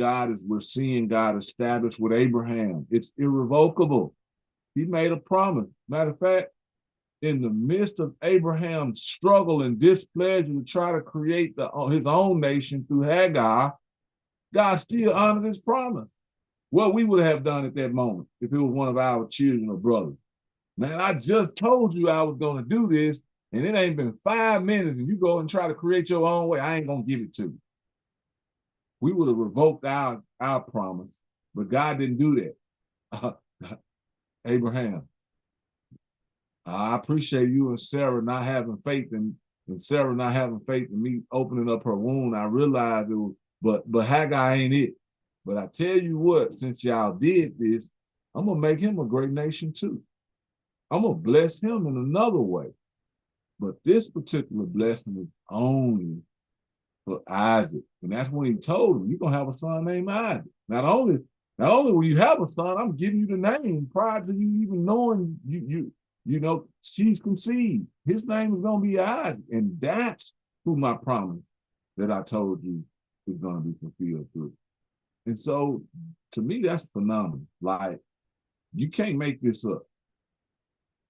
we're seeing God establish with Abraham. It's irrevocable. He made a promise. Matter of fact, in the midst of Abraham's struggle and displeasure to try to create his own nation through Hagar, God still honored his promise. What we would have done at that moment if it was one of our children or brothers. Man, I just told you I was going to do this, and it ain't been 5 minutes, and you go and try to create your own way. I ain't going to give it to you. We would have revoked our promise, but God didn't do that. Abraham, I appreciate you and Sarah not having faith and Sarah not having faith in me opening up her wound. I realized it was, but Haggai ain't it. But I tell you what, since y'all did this, I'm gonna make him a great nation too. I'm gonna bless him in another way. But this particular blessing is only for Isaac. And that's when he told him, you're gonna have a son named Isaac. Not only will you have a son, I'm giving you the name prior to you even knowing you know, she's conceived. His name is gonna be Isaac. And that's who my promise that I told you is gonna be fulfilled through. And so to me, that's phenomenal. Like, you can't make this up.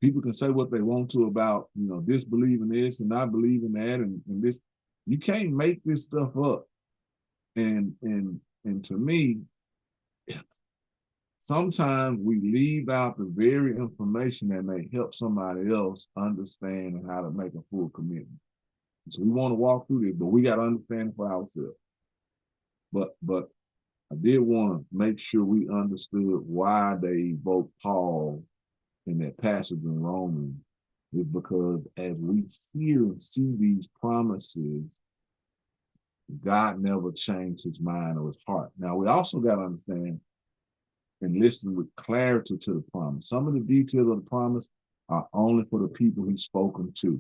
People can say what they want to about, you know, disbelieving this and not believing that and this. You can't make this stuff up. And to me, sometimes we leave out the very information that may help somebody else understand and how to make a full commitment. So we want to walk through this, but we got to understand it for ourselves. But I did want to make sure we understood why they evoked Paul in that passage in Romans, is because as we hear and see these promises, God never changed his mind or his heart. Now, we also got to understand and listen with clarity to the promise. Some of the details of the promise are only for the people he's spoken to.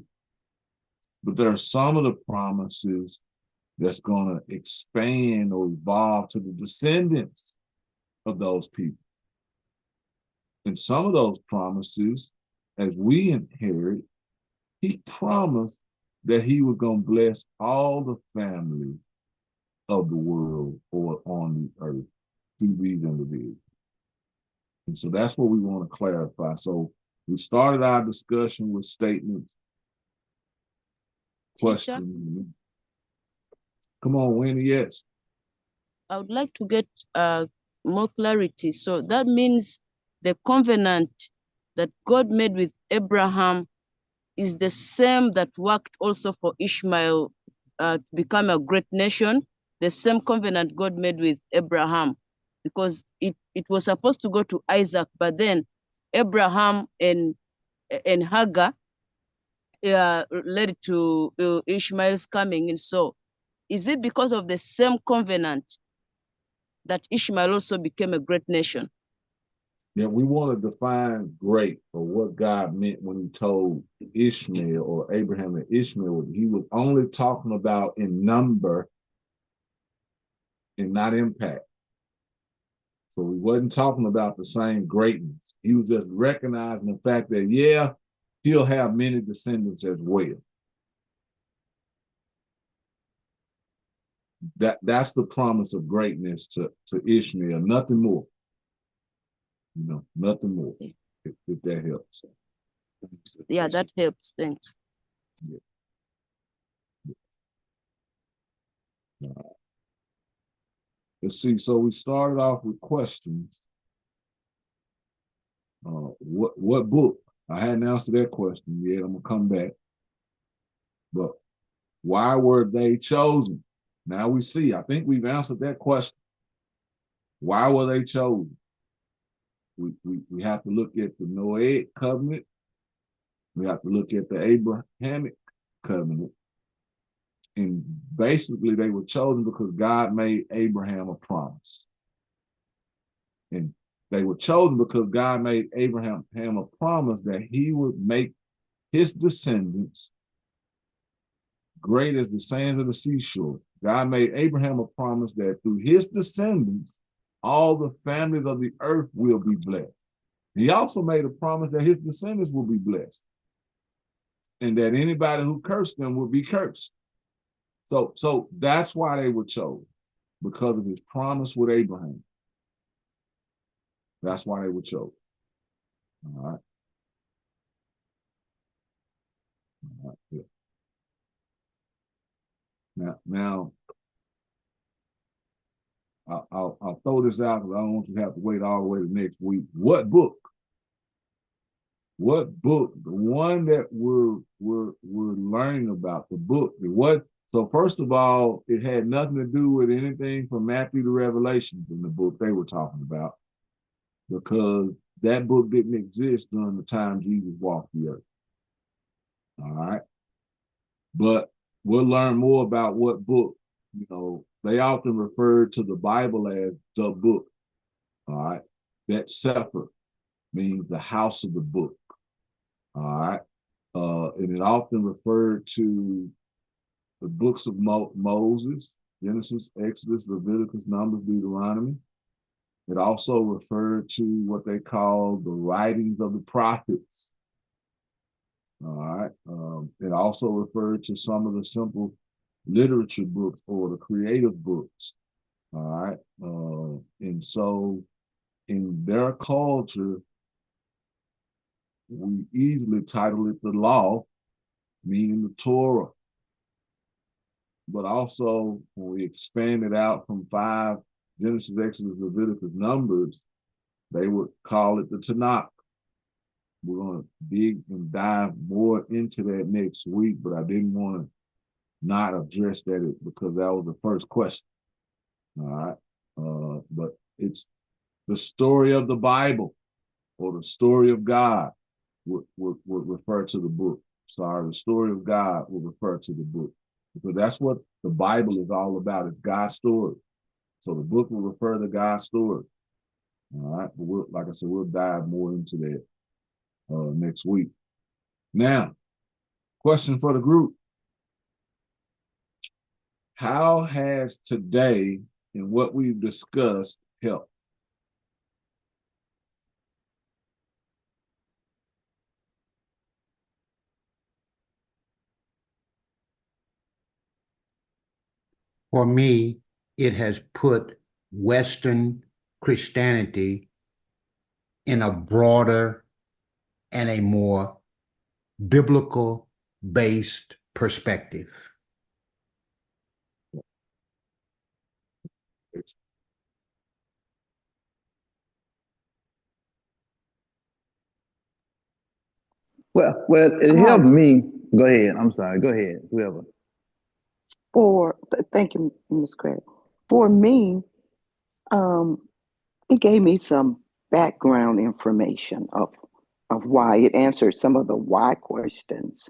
But there are some of the promises that's going to expand or evolve to the descendants of those people. And some of those promises, as we inherit, he promised that he was going to bless all the families of the world or on the earth through these individuals. And so that's what we want to clarify. So we started our discussion with statements, questions. Come on, Winnie, yes. I would like to get more clarity. So that means the covenant that God made with Abraham is the same that worked also for Ishmael to become a great nation, the same covenant God made with Abraham, because it was supposed to go to Isaac, but then Abraham and Hagar led to Ishmael's coming. And so is it because of the same covenant that Ishmael also became a great nation? Yeah, we want to define great or what God meant when he told Ishmael or Abraham and Ishmael. He was only talking about in number and not impact. So he wasn't talking about the same greatness. He was just recognizing the fact that, yeah, he'll have many descendants as well. That's the promise of greatness to Ishmael, nothing more. You know, nothing more, if that helps. Yeah, that helps. Thanks. Yeah. Let's see. So we started off with questions. What book? I hadn't answered that question yet. I'm gonna come back. But why were they chosen? Now we see. I think we've answered that question. Why were they chosen? We have to look at the Noahic covenant. We have to look at the Abrahamic covenant. And basically, they were chosen because God made Abraham a promise. And they were chosen because God made Abraham a promise that he would make his descendants great as the sands of the seashore. God made Abraham a promise that through his descendants, all the families of the earth will be blessed. He also made a promise that his descendants will be blessed and that anybody who cursed them will be cursed. So that's why they were chosen, because of his promise with Abraham. That's why they were chosen. All right. All right. Yeah. Now, I'll throw this out because I don't want you to have to wait all the way to next week. What book? What book? The one that we're learning about, the book. So first of all, it had nothing to do with anything from Matthew to Revelation in the book they were talking about, because that book didn't exist during the time Jesus walked the earth. All right. But we'll learn more about what book. You know, they often refer to the Bible as the book. All right. That Sefer means the house of the book. All right. And it often referred to the books of Moses, Genesis, Exodus, Leviticus, Numbers, Deuteronomy. It also referred to what they call the writings of the prophets. All right. It also referred to some of the simple literature books or the creative books. All right. And so in their culture, we easily title it the law, meaning the Torah. But also, when we expand it out from 5, Genesis, Exodus, Leviticus, Numbers, they would call it the Tanakh. We're going to dig and dive more into that next week, but I didn't want to not address that because that was the first question. All right. But it's the story of the Bible or the story of God would refer to the book. Sorry, the story of God will refer to the book, because that's what the Bible is all about. It's God's story. So the book will refer to God's story. All right. But like I said, we'll dive more into that next week. Now, question for the group. How has today and what we've discussed helped? For me, it has put Western Christianity in a broader and a more biblical-based perspective. Well, it helped me. Go ahead. I'm sorry. Go ahead. Whoever. Thank you, Ms. Craig. For me, it gave me some background information of why. It answered some of the why questions.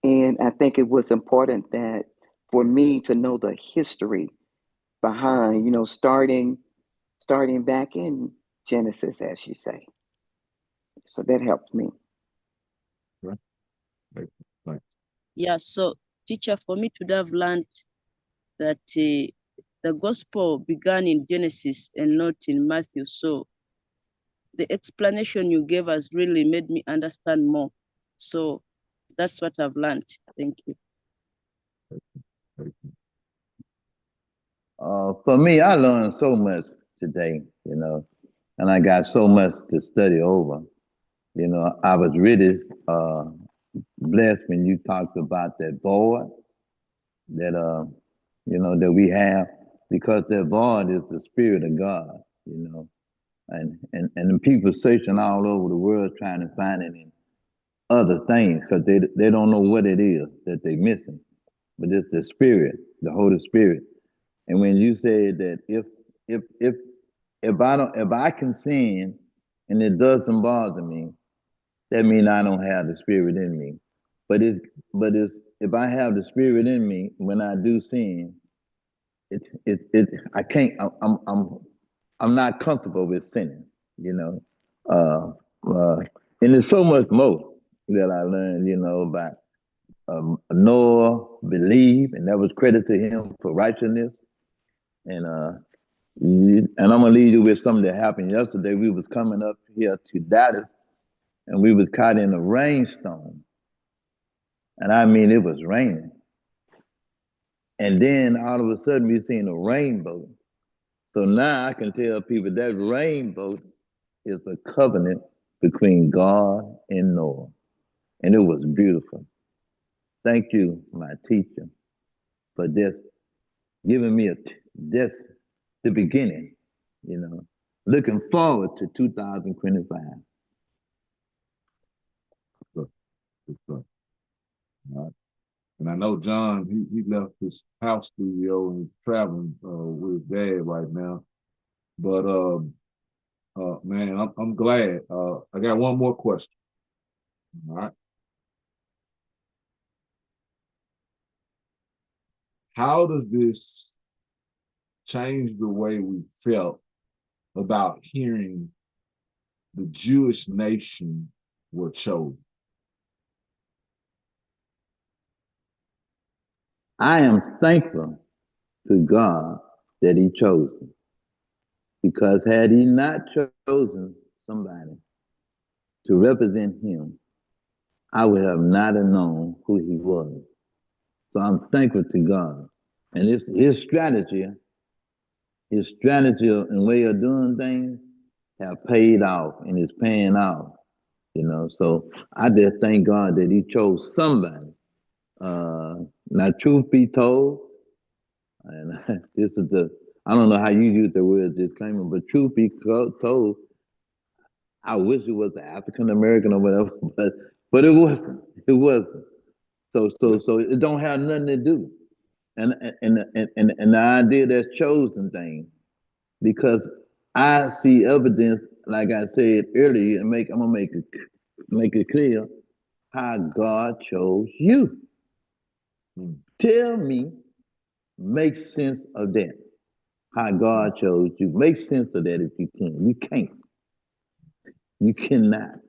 And I think it was important that for me to know the history behind, starting back in Genesis, as you say. So that helped me. Right. Right. Yeah, so teacher, for me to have learned that the gospel began in Genesis and not in Matthew. So the explanation you gave us really made me understand more. So that's what I've learned. Thank you. For me, I learned so much today, and I got so much to study over. I was really blessed when you talked about that board that that we have, because that board is the spirit of God, and the people searching all over the world trying to find it in other things because they don't know what it is that they're missing, but it's the spirit, the Holy Spirit. And when you said that if I can sin and it doesn't bother me, that means I don't have the spirit in me. But it's if I have the spirit in me when I do sin, it I can't I'm not comfortable with sinning, you know. Uh, and there's so much more that I learned, about Noah believed, and that was credit to him for righteousness. And and I'm gonna leave you with something that happened yesterday. We was coming up here to Dallas, and we was caught in a rainstorm, and I mean it was raining. And then all of a sudden we seen a rainbow. So now I can tell people that rainbow is a covenant between God and Noah, and it was beautiful. Thank you, my teacher, for this giving me this the beginning. Looking forward to 2025. Good, good stuff. All right. And I know John, he left his house studio and he's traveling with his dad right now. But man, I'm glad. I got one more question. All right. How does this change the way we felt about hearing the Jewish nation were chosen? I am thankful to God that he chose him, because had he not chosen somebody to represent him, I would have not have known who he was. So I'm thankful to God. And it's his strategy and way of doing things have paid off and is paying off. So I just thank God that he chose somebody. Now, truth be told, and this is I don't know how you use the word disclaimer, but truth be told, I wish it was African American or whatever, but it wasn't. It wasn't. So it don't have nothing to do. And the idea that's chosen thing, because I see evidence, like I said earlier, and I'm gonna make it clear how God chose you. Tell me, make sense of that. How God chose you. Make sense of that if you can. You can't. You cannot.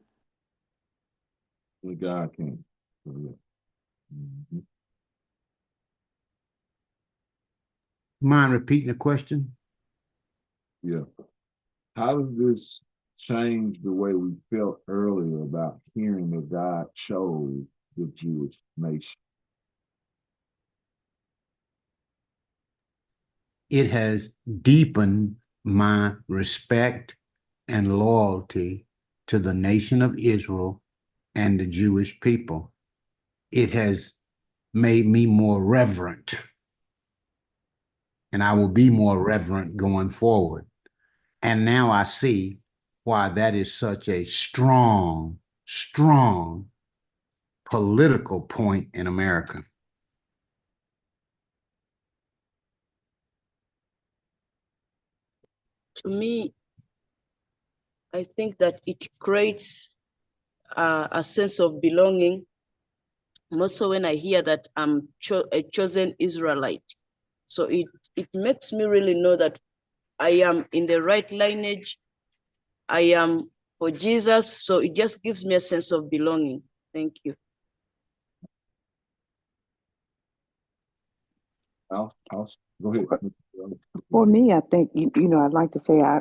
Only God can. Mm-hmm. Mind repeating the question? Yeah. How does this change the way we felt earlier about hearing that God chose the Jewish nation? it has deepened my respect and loyalty to the nation of Israel and the Jewish people. It has made me more reverent, and I will be more reverent going forward. And now I see why that is such a strong, strong political point in America. To me, I think that it creates a sense of belonging. Also, when I hear that I'm a chosen Israelite, so it makes me really know that I am in the right lineage. I am for Jesus, so it just gives me a sense of belonging. Thank you. Go ahead. For me, I think, I'd like to say I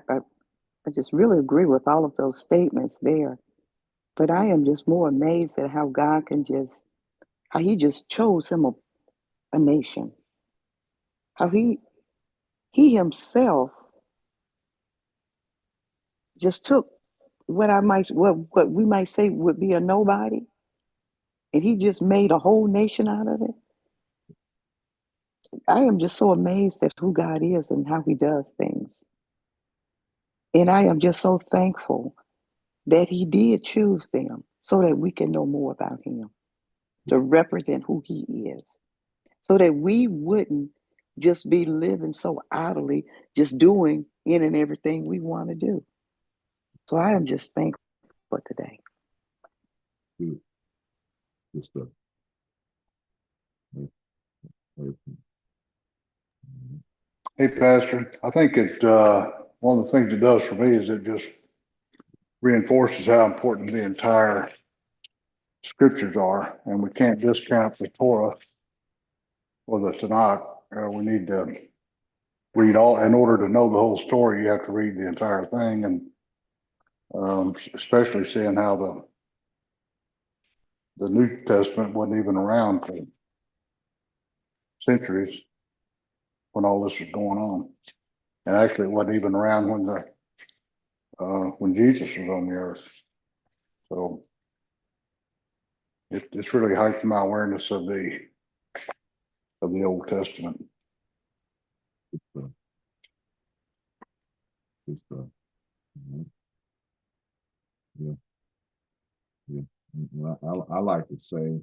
just really agree with all of those statements there. But I am just more amazed at how God how he just chose him a nation. How he himself just took what we might say would be a nobody, and he just made a whole nation out of it. I am just so amazed at who God is and how he does things. And I am just so thankful that he did choose them so that we can know more about him, to represent who he is, so that we wouldn't just be living so idly, just doing in and everything we want to do. So I am just thankful for today. Good stuff. Hey, Pastor, I think one of the things it does for me is it just reinforces how important the entire scriptures are, and we can't discount the Torah or the Tanakh. We need to read all, in order to know the whole story, you have to read the entire thing, and especially seeing how the New Testament wasn't even around for centuries when all this was going on. And actually it wasn't even around when Jesus was on the earth. So it's really heightened my awareness of the Old Testament. Good stuff. Yeah. Yeah. I like to say,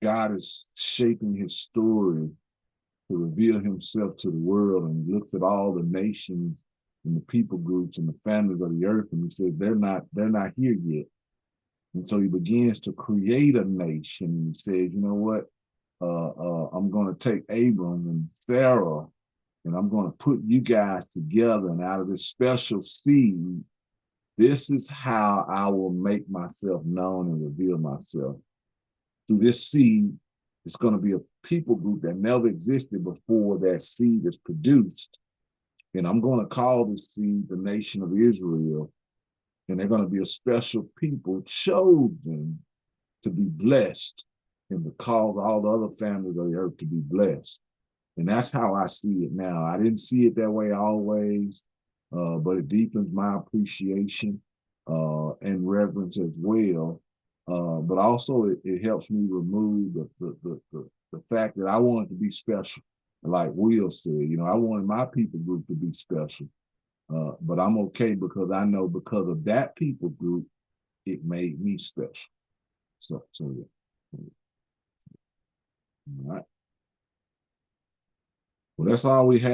God is shaping his story to reveal himself to the world, and he looks at all the nations and the people groups and the families of the earth, and he says they're not here yet. And so he begins to create a nation, and he says, you know what? I'm going to take Abram and Sarah, and I'm going to put you guys together, and out of this special seed, this is how I will make myself known and reveal myself. Through this seed, it's going to be a people group that never existed before that seed is produced. And I'm going to call this seed the nation of Israel. And they're going to be a special people chosen to be blessed and to cause all the other families of the earth to be blessed. And that's how I see it now. I didn't see it that way always, but it deepens my appreciation and reverence as well. But also it helps me remove the fact that I want it to be special. Like Will said, I wanted my people group to be special. But I'm okay because I know because of that people group, it made me special. So yeah. All right. Well, that's all we have.